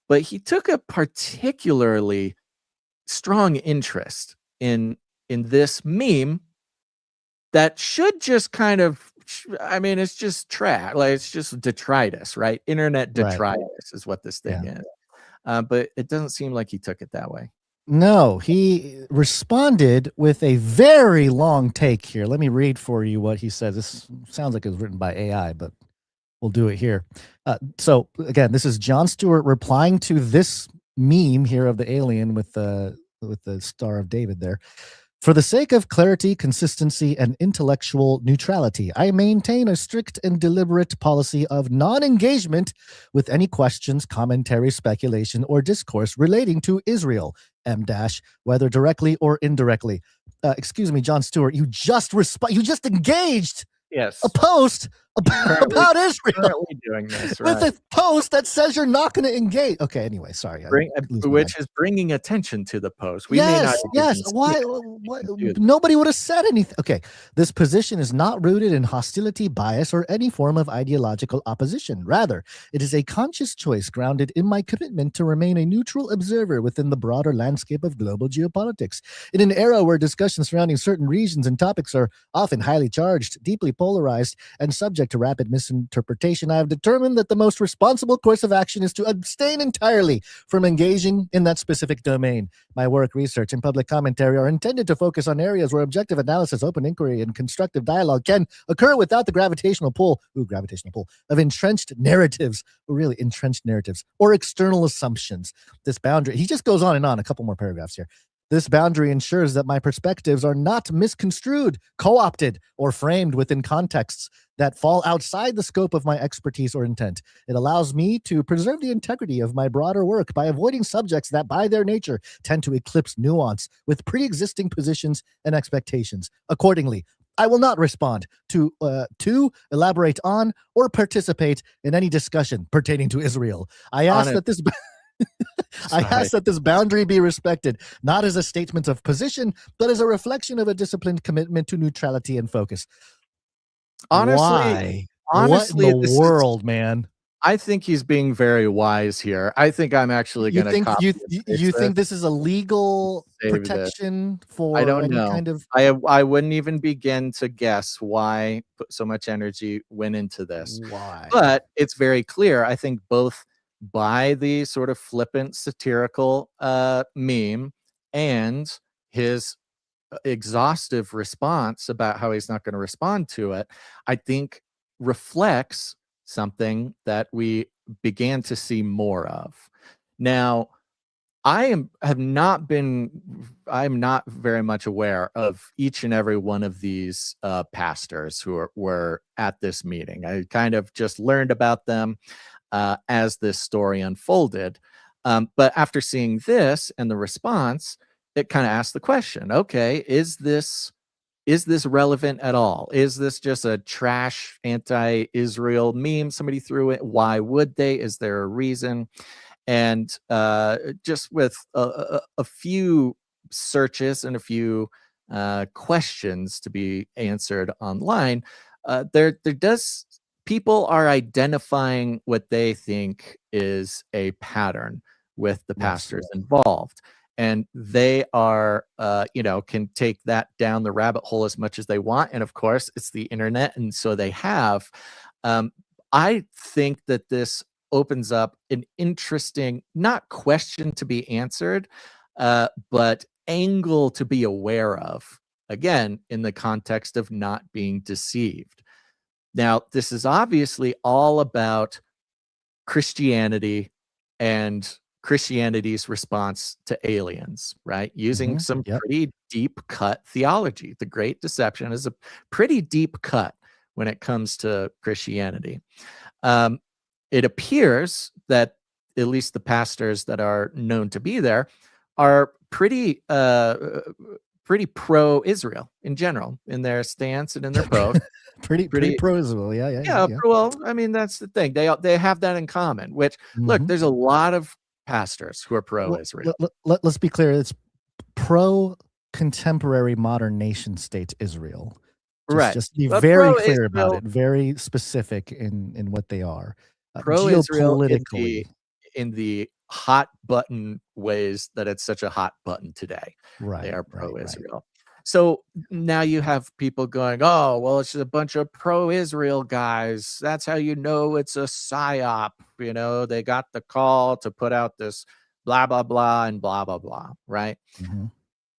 but he took a particularly strong interest in this meme that should just kind of, it's just trash. Like, it's just detritus, right? Internet detritus is what this thing is. But it doesn't seem like he took it that way. No, he responded with a very long take here. Let me read for you what he said. This sounds like it was written by AI, but we'll do it here. So again, this is Jon Stewart replying to this meme here of the alien with the Star of David there. For the sake of clarity, consistency, and intellectual neutrality, I maintain a strict and deliberate policy of non-engagement with any questions, commentary, speculation, or discourse relating to Israel, whether directly or indirectly. Excuse me, Jon Stewart, you just engaged a post about Israel. Currently doing this, with a post that says you're not going to engage. Okay, anyway, sorry. Which is bringing attention to the post. We may not Why? Nobody would have said anything. Okay, this position is not rooted in hostility, bias, or any form of ideological opposition. Rather, it is a conscious choice grounded in my commitment to remain a neutral observer within the broader landscape of global geopolitics. In an era where discussions surrounding certain regions and topics are often highly charged, deeply polarized, and subject to rapid misinterpretation, I have determined that the most responsible course of action is to abstain entirely from engaging in that specific domain. My work, research, and public commentary are intended to focus on areas where objective analysis, open inquiry, and constructive dialogue can occur without the gravitational pull of entrenched narratives, or external assumptions. This boundary, he just goes on and on, a couple more paragraphs here. This boundary ensures that my perspectives are not misconstrued, co-opted, or framed within contexts that fall outside the scope of my expertise or intent. It allows me to preserve the integrity of my broader work by avoiding subjects that, by their nature, tend to eclipse nuance with pre-existing positions and expectations. Accordingly, I will not respond to elaborate on, or participate in any discussion pertaining to Israel. I ask that this... I ask that this boundary be respected, not as a statement of position, but as a reflection of a disciplined commitment to neutrality and focus. Honestly, what in the world, man? I think he's being very wise here. I think I'm actually going to copy. You think this is a legal protection for I don't any know. kind of? I wouldn't even begin to guess why so much energy went into this. Why? But it's very clear. I think both by the sort of flippant satirical meme and his exhaustive response about how he's not going to respond to it, I think reflects something that we began to see more of. Now, I'm not very much aware of each and every one of these pastors who were at this meeting. I kind of just learned about them as this story unfolded. But after seeing this and the response, it kind of asked the question, okay, is this is this relevant at all? Is this just a trash anti-Israel meme somebody threw it? Why would they? Is there a reason? And just with a few searches and a few questions to be answered online, there does, people are identifying what they think is a pattern with the pastors involved. And they are, can take that down the rabbit hole as much as they want. And of course, it's the internet. And so they have. I think that this opens up an interesting, not question to be answered, but angle to be aware of, again, in the context of not being deceived. Now, this is obviously all about Christianity and Christianity's response to aliens, right? Using some pretty deep cut theology. The Great Deception is a pretty deep cut when it comes to Christianity. It appears that at least the pastors that are known to be there are pretty pro-Israel in general in their stance and in their post. pretty pro-Israel, yeah. Well, I mean, that's the thing. They have that in common. Which, look, there's a lot of pastors who are pro-Israel. Let's be clear. It's pro-contemporary modern nation state Israel. Just be very clear about it. Very specific in what they are. Pro-Israel in the hot button ways that it's such a hot button today. Right. They are pro-Israel. Right. So now you have people going, oh, well, it's just a bunch of pro-Israel guys. That's how you know it's a psyop. They got the call to put out this blah, blah, blah, and blah, blah, blah, right?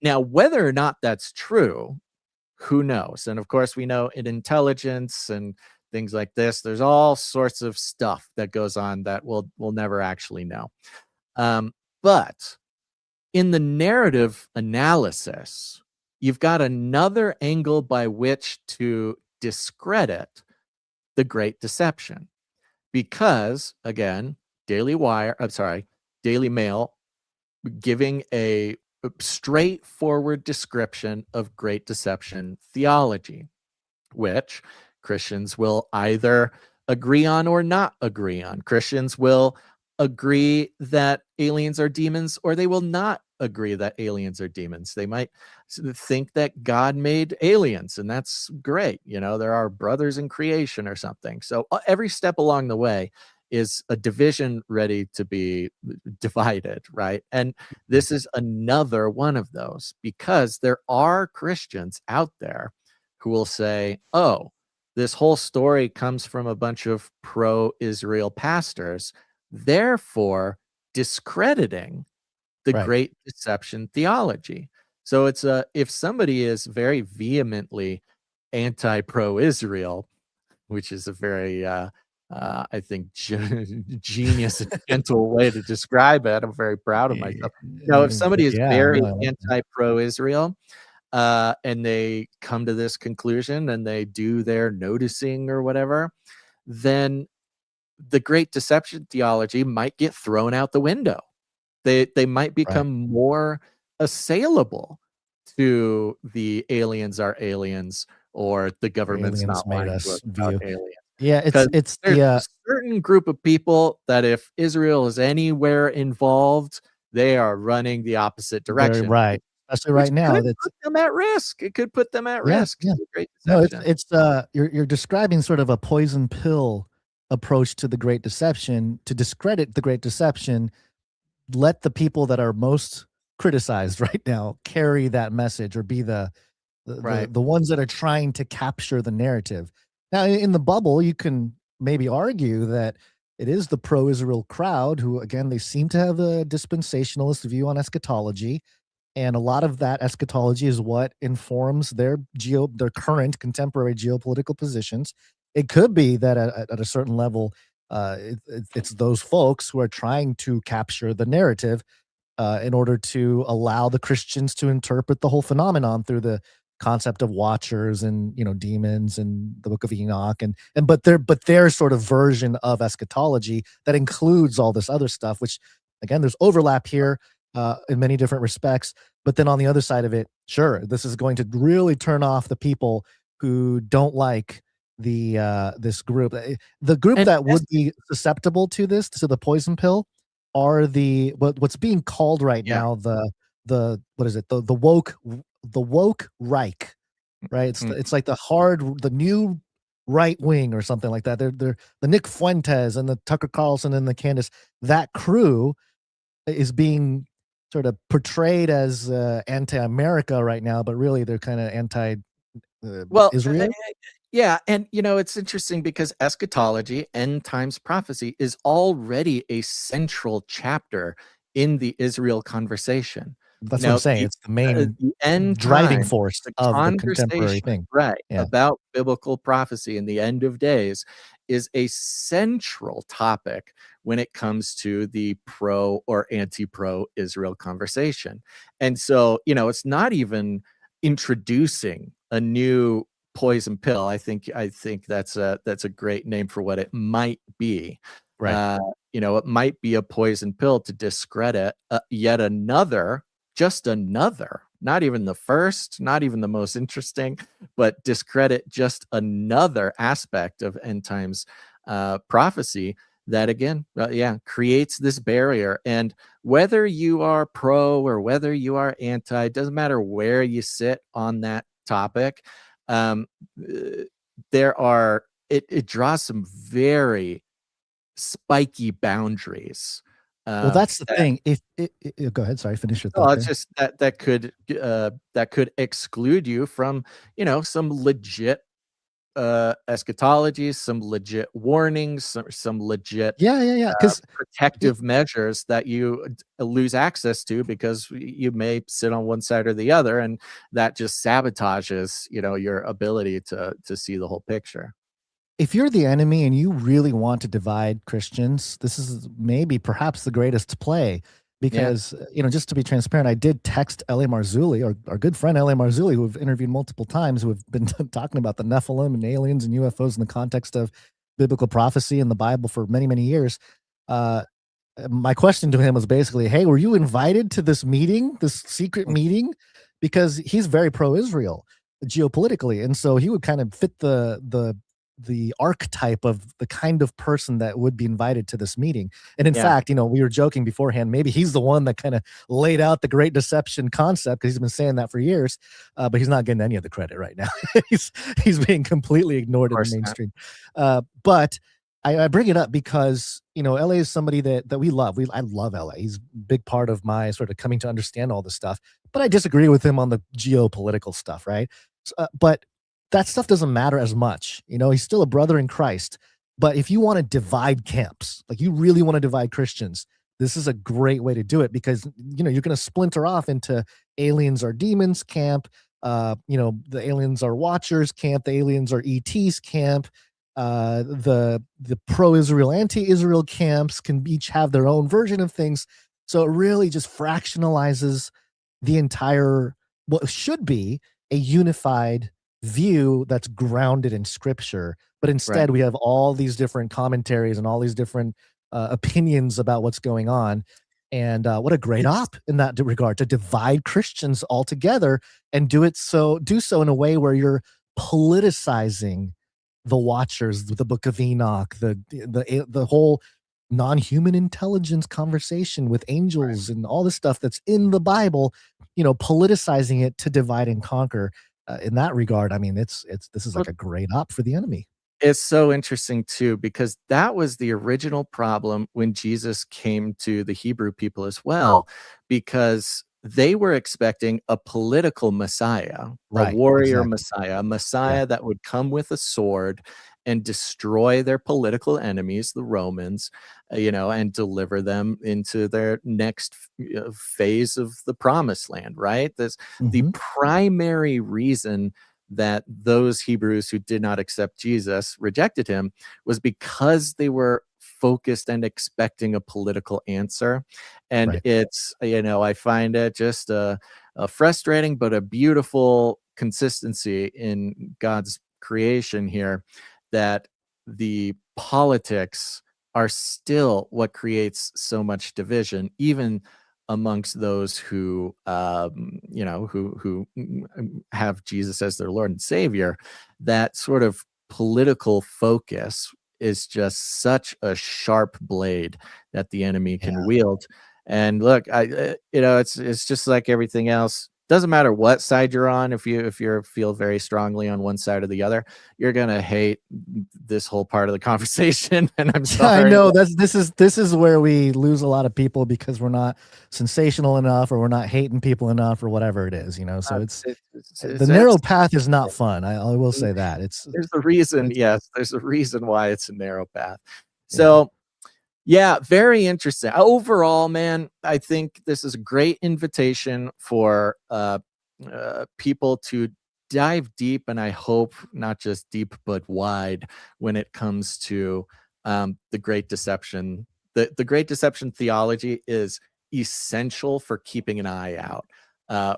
Now, whether or not that's true, who knows? And of course, we know in intelligence and things like this, there's all sorts of stuff that goes on that we'll never actually know. But in the narrative analysis, you've got another angle by which to discredit the Great Deception. Because, again, DailyMail giving a straightforward description of Great Deception theology, which Christians will either agree on or not agree on. Christians will agree that aliens are demons, or they will not agree that aliens are demons. They might think that God made aliens, and that's great. There are brothers in creation or something. So every step along the way is a division ready to be divided, right? And this is another one of those, because there are Christians out there who will say, oh, this whole story comes from a bunch of pro-Israel pastors, therefore discrediting the Great Deception theology. So it's if somebody is very vehemently anti-pro-Israel, which is a very, I think, genius and gentle way to describe it. I'm very proud of myself. If somebody is very anti-pro-Israel, and they come to this conclusion and they do their noticing or whatever, then the Great Deception theology might get thrown out the window. They might become more assailable to the aliens are aliens, or the government's not lying to us about aliens. Yeah, it's a certain group of people that if Israel is anywhere involved, they are running the opposite direction. Right. Especially right now, it could put them at risk. It could put them at risk. Yeah. No, it's you're describing sort of a poison pill approach to the Great Deception. To discredit the Great Deception, let the people that are most criticized right now carry that message, or be the ones that are trying to capture the narrative. Now, in the bubble, you can maybe argue that it is the pro-Israel crowd who, again, they seem to have a dispensationalist view on eschatology. And a lot of that eschatology is what informs their current contemporary geopolitical positions. It could be that at a certain level, it's those folks who are trying to capture the narrative in order to allow the Christians to interpret the whole phenomenon through the concept of watchers and demons and the Book of Enoch but their sort of version of eschatology that includes all this other stuff, which again, there's overlap here in many different respects. But then on the other side of it, sure, this is going to really turn off the people who don't like this group. The group And that would be susceptible to this, to the poison pill, are what's being called right Yeah. now the what is it? The woke Reich, right? It's like the new right wing or something like that. They're the Nick Fuentes and the Tucker Carlson and the Candace. That crew is being sort of portrayed as anti-America right now, but really they're kind of anti Israel. Yeah, and it's interesting because eschatology, end times prophecy, is already a central chapter in the Israel conversation. That's what I'm saying. It's the main driving force of the contemporary thing, right? Yeah. About biblical prophecy and the end of days is a central topic when it comes to the pro or anti-pro Israel conversation. And so, it's not even introducing a new poison pill. I think that's a great name for what it might be. Right. It might be a poison pill to discredit yet another, just another, not even the first, not even the most interesting, but discredit just another aspect of end times prophecy that again, creates this barrier. And whether you are pro or whether you are anti, it doesn't matter where you sit on that topic. It draws some very spiky boundaries. Well, that's the thing. Go ahead. Sorry, finish your thought. Well, it's just that could exclude you from some legit eschatology, some legit warnings, some legit protective measures that you lose access to because you may sit on one side or the other, and that just sabotages your ability to see the whole picture. If you're the enemy and you really want to divide Christians, this is perhaps the greatest play because, just to be transparent, I did text L.A. Marzulli, our good friend L.A. Marzulli, who we've interviewed multiple times, who have been talking about the Nephilim and aliens and UFOs in the context of biblical prophecy and the Bible for many, many years. My question to him was basically, hey, were you invited to this meeting, this secret meeting? Because he's very pro-Israel geopolitically. And so he would kind of fit the archetype of the kind of person that would be invited to this meeting. And in fact, we were joking beforehand, maybe he's the one that kind of laid out the great deception concept because he's been saying that for years, but he's not getting any of the credit right now. he's being completely ignored in the mainstream. But I bring it up because, LA is somebody that we love. I love LA. He's a big part of my sort of coming to understand all this stuff, but I disagree with him on the geopolitical stuff. Right. But that stuff doesn't matter as much. He's still a brother in Christ. But if you want to divide camps, like you really want to divide Christians, this is a great way to do it because, you're going to splinter off into aliens are demons camp. The aliens are watchers camp. The aliens are ETs camp. The pro-Israel, anti-Israel camps can each have their own version of things. So it really just fractionalizes the entire, what should be a unified view that's grounded in scripture, but instead we have all these different commentaries and all these different opinions about what's going on. And what a great op in that regard to divide Christians altogether and do so in a way where you're politicizing the watchers, the Book of Enoch, the whole non-human intelligence conversation with angels and all this stuff that's in the Bible, politicizing it to divide and conquer. In that regard, I mean, this is like a great op for the enemy. It's so interesting too, because that was the original problem when Jesus came to the Hebrew people as well, because they were expecting a political Messiah, a warrior Messiah, a Messiah that would come with a sword and destroy their political enemies, the Romans, and deliver them into their next phase of the promised land, right? The primary reason that those Hebrews who did not accept Jesus rejected him was because they were focused and expecting a political answer. And it's, I find it just a frustrating, but a beautiful consistency in God's creation here, that the politics are still what creates so much division, even amongst those who, who have Jesus as their Lord and Savior, that sort of political focus is just such a sharp blade that the enemy can wield. And look, it's just like everything else. Doesn't matter what side you're on. If you feel very strongly on one side or the other, you're gonna hate this whole part of the conversation. And I'm sorry. I know this is where we lose a lot of people because we're not sensational enough, or we're not hating people enough, or whatever it is. So it's the narrow path is not fun. I will say that. There's a reason. Yes, there's a reason why it's a narrow path. So. Yeah, very interesting. Overall, man, I think this is a great invitation for people to dive deep, and I hope not just deep but wide when it comes to the Great Deception. The Great Deception theology is essential for keeping an eye out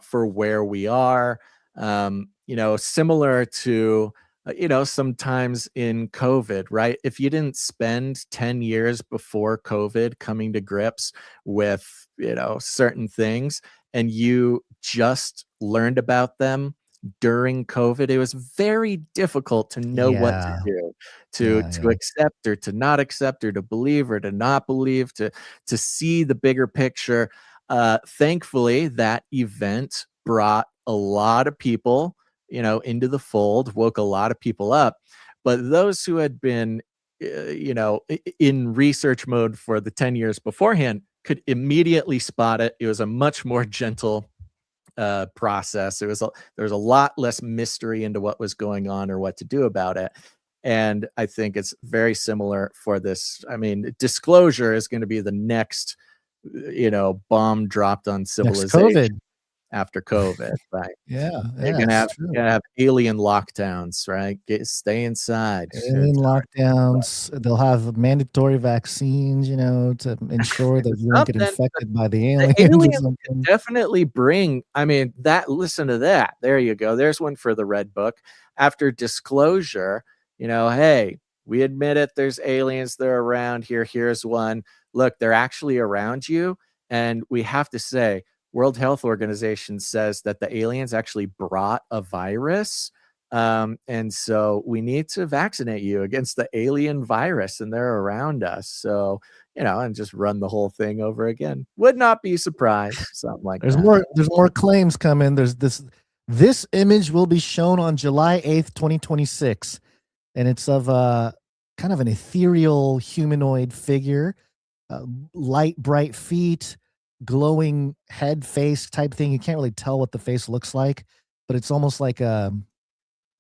for where we are. Similar to sometimes in COVID, right? If you didn't spend 10 years before COVID coming to grips with, certain things, and you just learned about them during COVID, it was very difficult to know what to do, to accept or to not accept, or to believe or to not believe, to see the bigger picture. Thankfully, that event brought a lot of people into the fold, woke a lot of people up. But those who had been, in research mode for the 10 years beforehand could immediately spot it. It was a much more gentle process. There was a lot less mystery into what was going on or what to do about it. And I think it's very similar for this. I mean, disclosure is going to be the next, bomb dropped on civilization. After COVID, right? You're gonna have alien lockdowns, right? Stay inside. Alien lockdowns. They'll have mandatory vaccines, to ensure that you won't get infected by the aliens. The aliens can definitely bring. I mean, listen to that. There you go. There's one for the Red Book. After disclosure, hey, we admit it. There's aliens. They're around here. Here's one. Look, they're actually around you, and we have to say, World Health Organization says that the aliens actually brought a virus. And so we need to vaccinate you against the alien virus, and they're around us. So, and just run the whole thing over again. Would not be surprised. Something like that. There's more claims coming. There's this image will be shown on July 8th, 2026. And it's of kind of an ethereal humanoid figure, light, bright feet, glowing head, face type thing. You can't really tell what the face looks like, but it's almost like I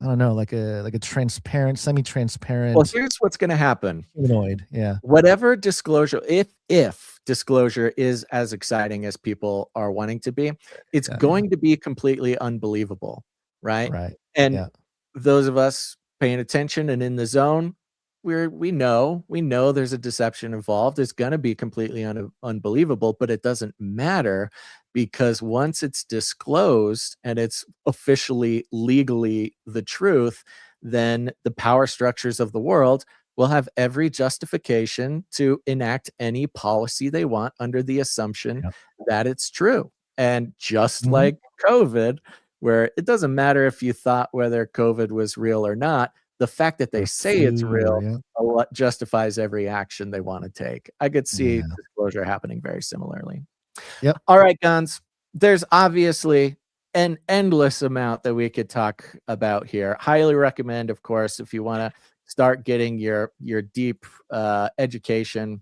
don't know, like a transparent, semi-transparent. Well, here's what's going to happen. Humanoid, yeah. Whatever disclosure, if disclosure is as exciting as people are wanting to be, it's going to be completely unbelievable, right? Right. And those of us paying attention and in the zone, we know there's a deception involved. It's going to be completely unbelievable, but it doesn't matter, because once it's disclosed and it's officially legally the truth, then the power structures of the world will have every justification to enact any policy they want under the assumption that it's true. And just like COVID, where it doesn't matter if you thought whether COVID was real or not, the fact that they say it's real justifies every action they want to take. I could see disclosure happening very similarly. Yep. All right, Guns. There's obviously an endless amount that we could talk about here. Highly recommend, of course, if you want to start getting your deep education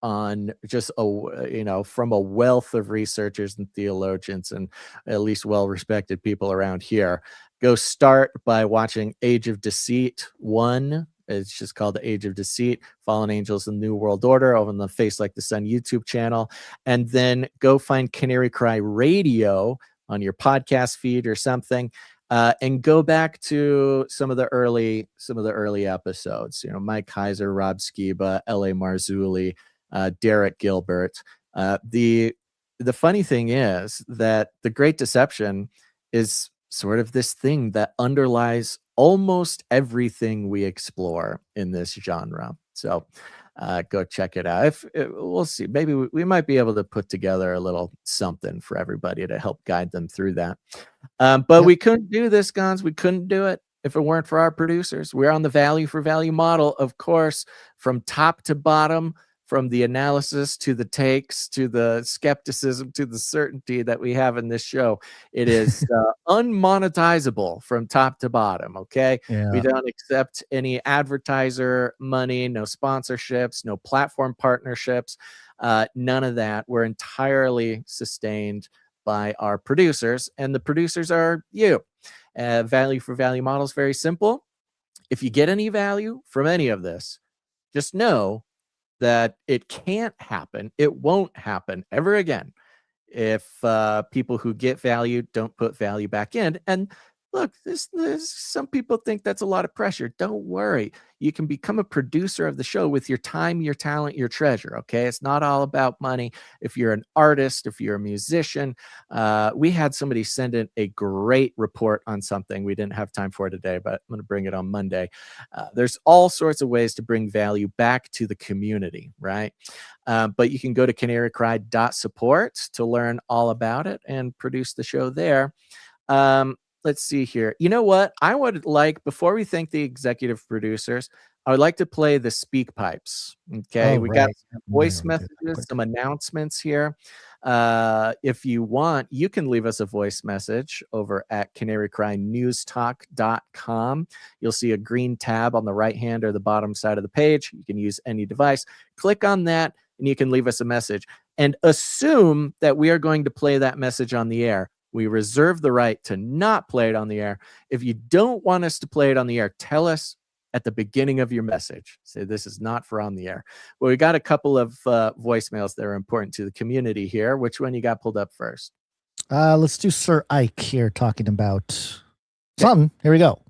on just from a wealth of researchers and theologians and at least well-respected people around here. Go start by watching Age of Deceit 1. It's just called The Age of Deceit, Fallen Angels and New World Order over on the Face Like the Sun YouTube channel. And then go find Canary Cry Radio on your podcast feed or something. And go back to some of the early episodes. Mike Heiser, Rob Skiba, L.A. Marzulli, Derek Gilbert. The funny thing is that the Great Deception is sort of this thing that underlies almost everything we explore in this genre. So go check it out. We'll see, maybe we might be able to put together a little something for everybody to help guide them through that. But we couldn't do this, Gons. We couldn't do it if it weren't for our producers. We're on the value for value model, of course, from top to bottom, from the analysis to the takes to the skepticism to the certainty that we have in this show. It is unmonetizable from top to bottom. Okay. Yeah. We don't accept any advertiser money, no sponsorships, no platform partnerships, none of that. We're entirely sustained by our producers, and the producers are you. Value for value model is very simple. If you get any value from any of this, just know that it can't happen. It won't happen ever again if people who get value don't put value back in. And look, some people think that's a lot of pressure. Don't worry. You can become a producer of the show with your time, your talent, your treasure. Okay. It's not all about money. If you're an artist, if you're a musician, we had somebody send in a great report on something we didn't have time for today, but I'm going to bring it on Monday. There's all sorts of ways to bring value back to the community, right? But you can go to canarycry.support to learn all about it and produce the show there. Let's see here. You know what? I would like, before we thank the executive producers, I would like to play the speak pipes. Okay. We got some voice messages, some announcements here. If you want, you can leave us a voice message over at canarycrynewstalk.com. You'll see a green tab on the right hand or the bottom side of the page. You can use any device. Click on that and you can leave us a message and assume that we are going to play that message on the air. We reserve the right to not play it on the air. If you don't want us to play it on the air, tell us at the beginning of your message. Say this is not for on the air. Well, we got a couple of voicemails that are important to the community here. Which one you got pulled up first? Let's do Sir Ike here talking about something. Here we go.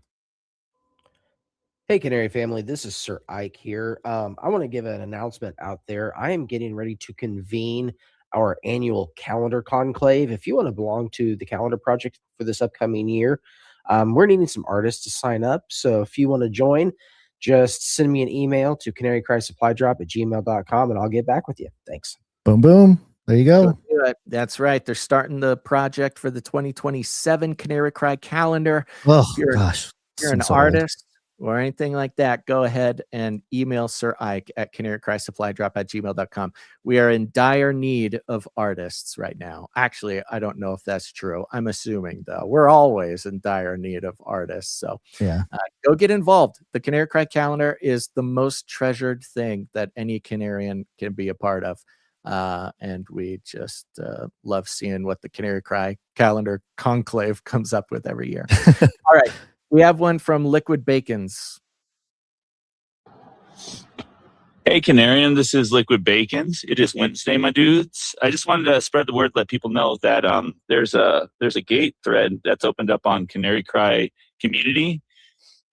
Hey, Canary family. This is Sir Ike here. I want to give an announcement out there. I am getting ready to convene our annual calendar conclave. If you want to belong to the calendar project for this upcoming year, we're needing some artists to sign up. So if you want to join, just send me an email to canarycrysupplydrop@gmail.com and I'll get back with you. Thanks. Boom, boom. There you go. That's right. They're starting the project for the 2027 Canary Cry calendar. Oh, If you're an artist or anything like that, go ahead and email Sir Ike at canarycrysupplydrop@gmail.com. We are in dire need of artists right now. Actually, I don't know if that's true. I'm assuming, though. We're always in dire need of artists. So yeah, go get involved. The Canary Cry calendar is the most treasured thing that any Canarian can be a part of. And we just love seeing what the Canary Cry calendar conclave comes up with every year. All right. We have one from Liquid Bacons. Hey, Canarian, this is Liquid Bacons. It is Wednesday, my dudes. I just wanted to spread the word, let people know that there's a gate thread that's opened up on Canary Cry community,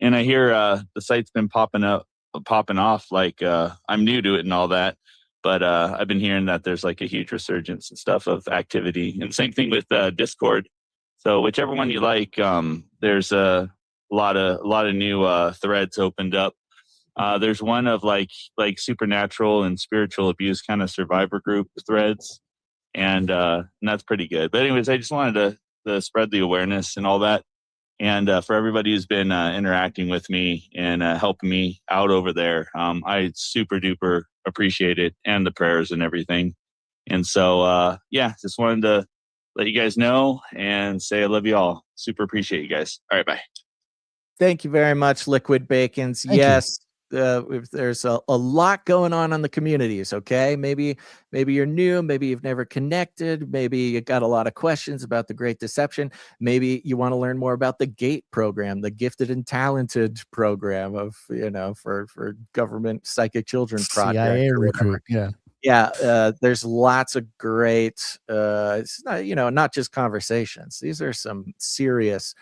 and I hear the site's been popping off like I'm new to it and all that, but I've been hearing that there's like a huge resurgence and stuff of activity, and same thing with Discord. So whichever one you like, there's a lot of new threads opened up. There's one of like supernatural and spiritual abuse kind of survivor group threads, and that's pretty good. But anyways, I just wanted to spread the awareness and all that, and for everybody who's been interacting with me and helping me out over there, I super duper appreciate it, and the prayers and everything. And so yeah, just wanted to let you guys know and say I love you all. Super appreciate you guys. All right, bye. Thank you very much, Liquid Bacons. Yes, there's a lot going on the communities. Okay, maybe you're new, maybe you've never connected, maybe you got a lot of questions about the Great Deception, maybe you want to learn more about the GATE program, the Gifted and Talented program of for government psychic children project. CIA recruit. Yeah, there's lots of great, it's not, not just conversations. These are some serious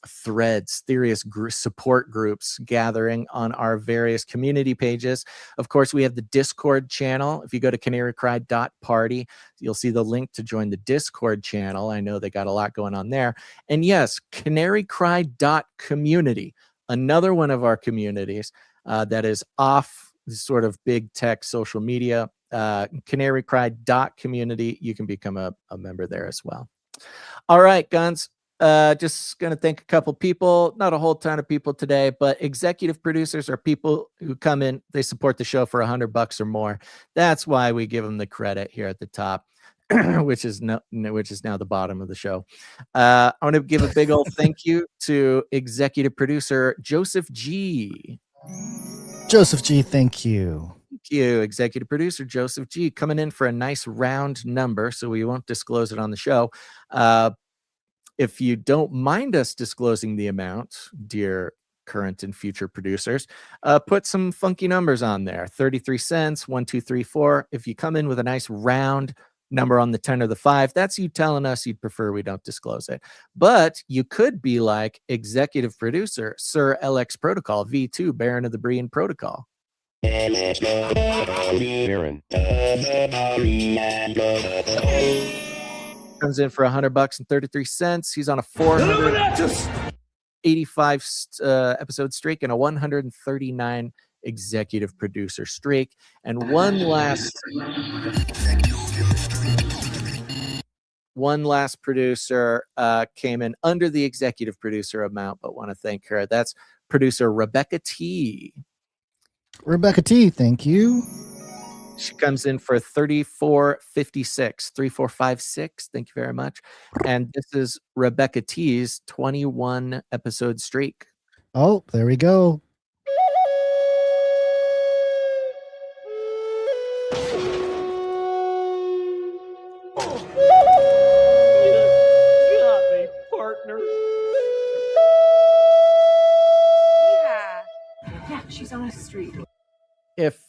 threads, serious support groups gathering on our various community pages. Of course, we have the Discord channel. If you go to canarycry.party, you'll see the link to join the Discord channel. I know they got a lot going on there. And yes, canarycry.community, another one of our communities that is off sort of big tech social media. canarycry.community. You can become a member there as well. All right, Guns. Just going to thank a couple people, not a whole ton of people today, but executive producers are people who come in, they support the show for $100 or more. That's why we give them the credit here at the top, which is now the bottom of the show. I want to give a big old thank you to executive producer Joseph G. Joseph G, thank you. Thank you, executive producer Joseph G, coming in for a nice round number, so we won't disclose it on the show. If you don't mind us disclosing the amount, dear current and future producers, put some funky numbers on there. 33 cents, 1, 2, 3, 4. If you come in with a nice round number on the 10 or the 5, that's you telling us you'd prefer we don't disclose it. But you could be like executive producer Sir LX Protocol, V2, Baron of the Brian Protocol. Comes in for $100 and 33 cents. He's on a 485 episode streak and a 139 executive producer streak. And one last producer came in under the executive producer amount, but want to thank her. That's producer Rebecca T. Rebecca T, thank you. She comes in for 3456, 3456. Thank you very much. And this is Rebecca T's 21 episode streak. Oh, there we go. Got me, partner. Yeah, she's on a street. If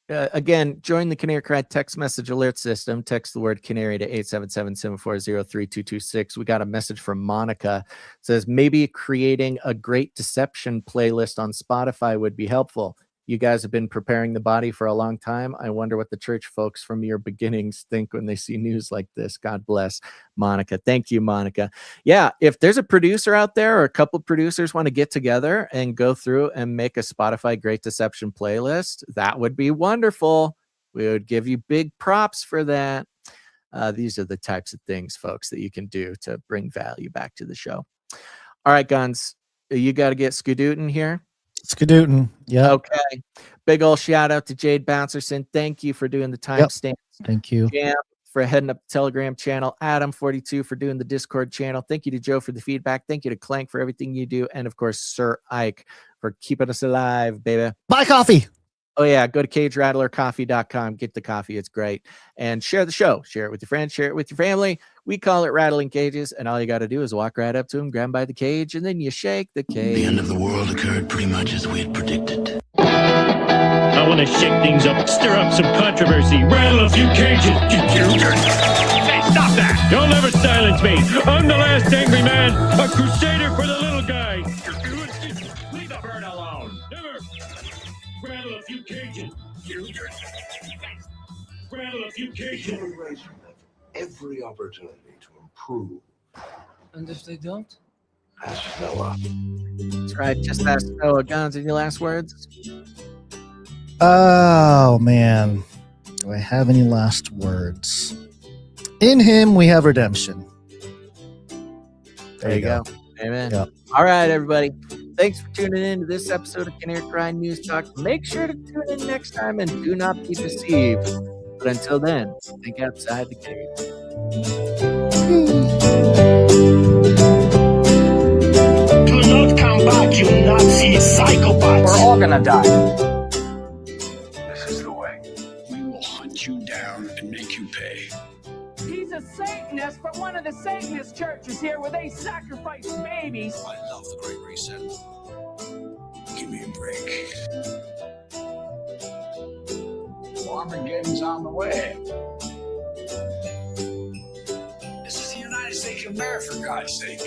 again, join the Canary Cry text message alert system. Text the word Canary to 877-740-3226. We got a message from Monica. It says, maybe creating a great deception playlist on Spotify would be helpful. You guys have been preparing the body for a long time. I wonder what the church folks from your beginnings think when they see news like this. God bless, Monica. Thank you, Monica. Yeah, if there's a producer out there or a couple producers want to get together and go through and make a Spotify Great Deception playlist, that would be wonderful. We would give you big props for that. These are the types of things, folks, that you can do to bring value back to the show. All right, Guns, you got to get Skadootin here. Skadootin. Yeah. Okay. Big ol' shout out to Jade Bouncerson. Thank you for doing the timestamps. Thank you. Jam for heading up the Telegram channel. Adam42 for doing the Discord channel. Thank you to Joe for the feedback. Thank you to Clank for everything you do. And of course, Sir Ike for keeping us alive, baby. Buy coffee. Oh, yeah. Go to cagerattlercoffee.com. Get the coffee. It's great. And share the show. Share it with your friends. Share it with your family. We call it Rattling Cages. And all you got to do is walk right up to him, grab him by the cage, and then you shake the cage. The end of the world occurred pretty much as we had predicted. I want to shake things up, stir up some controversy, rattle a few cages. Hey, stop that! You'll never silence me. I'm the last angry man, a crusader for the little guy. Leave the bird alone. Never. Rattle a few cages. Rattle a few cages. Every opportunity to improve. And if they don't? Ask Noah. That's right. Just ask Noah. Guns, any last words? Oh, man. Do I have any last words? In him, we have redemption. There you go. Amen. Yep. All right, everybody. Thanks for tuning in to this episode of Canary Cry News Talk. Make sure to tune in next time and do not be deceived. But until then, think outside the cage. Do not come back, you Nazi psychopaths. We're all gonna die. This is the way. We will hunt you down and make you pay. He's a Satanist from one of the Satanist churches here where they sacrifice babies. I love the Great Reset. Give me a break. Armageddon's on the way. This is the United States of America, for God's sake.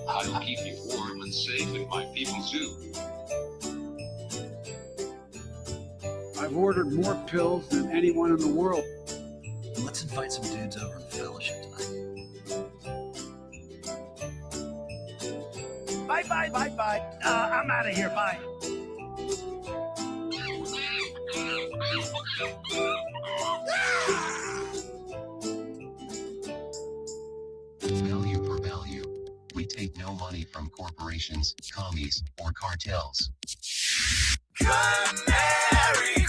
I'll keep you warm and safe in my people's zoo. I've ordered more pills than anyone in the world. Let's invite some dudes over in the fellowship tonight. Bye. I'm out of here. Bye. Value for value. We take no money from corporations, commies, or cartels. Canary.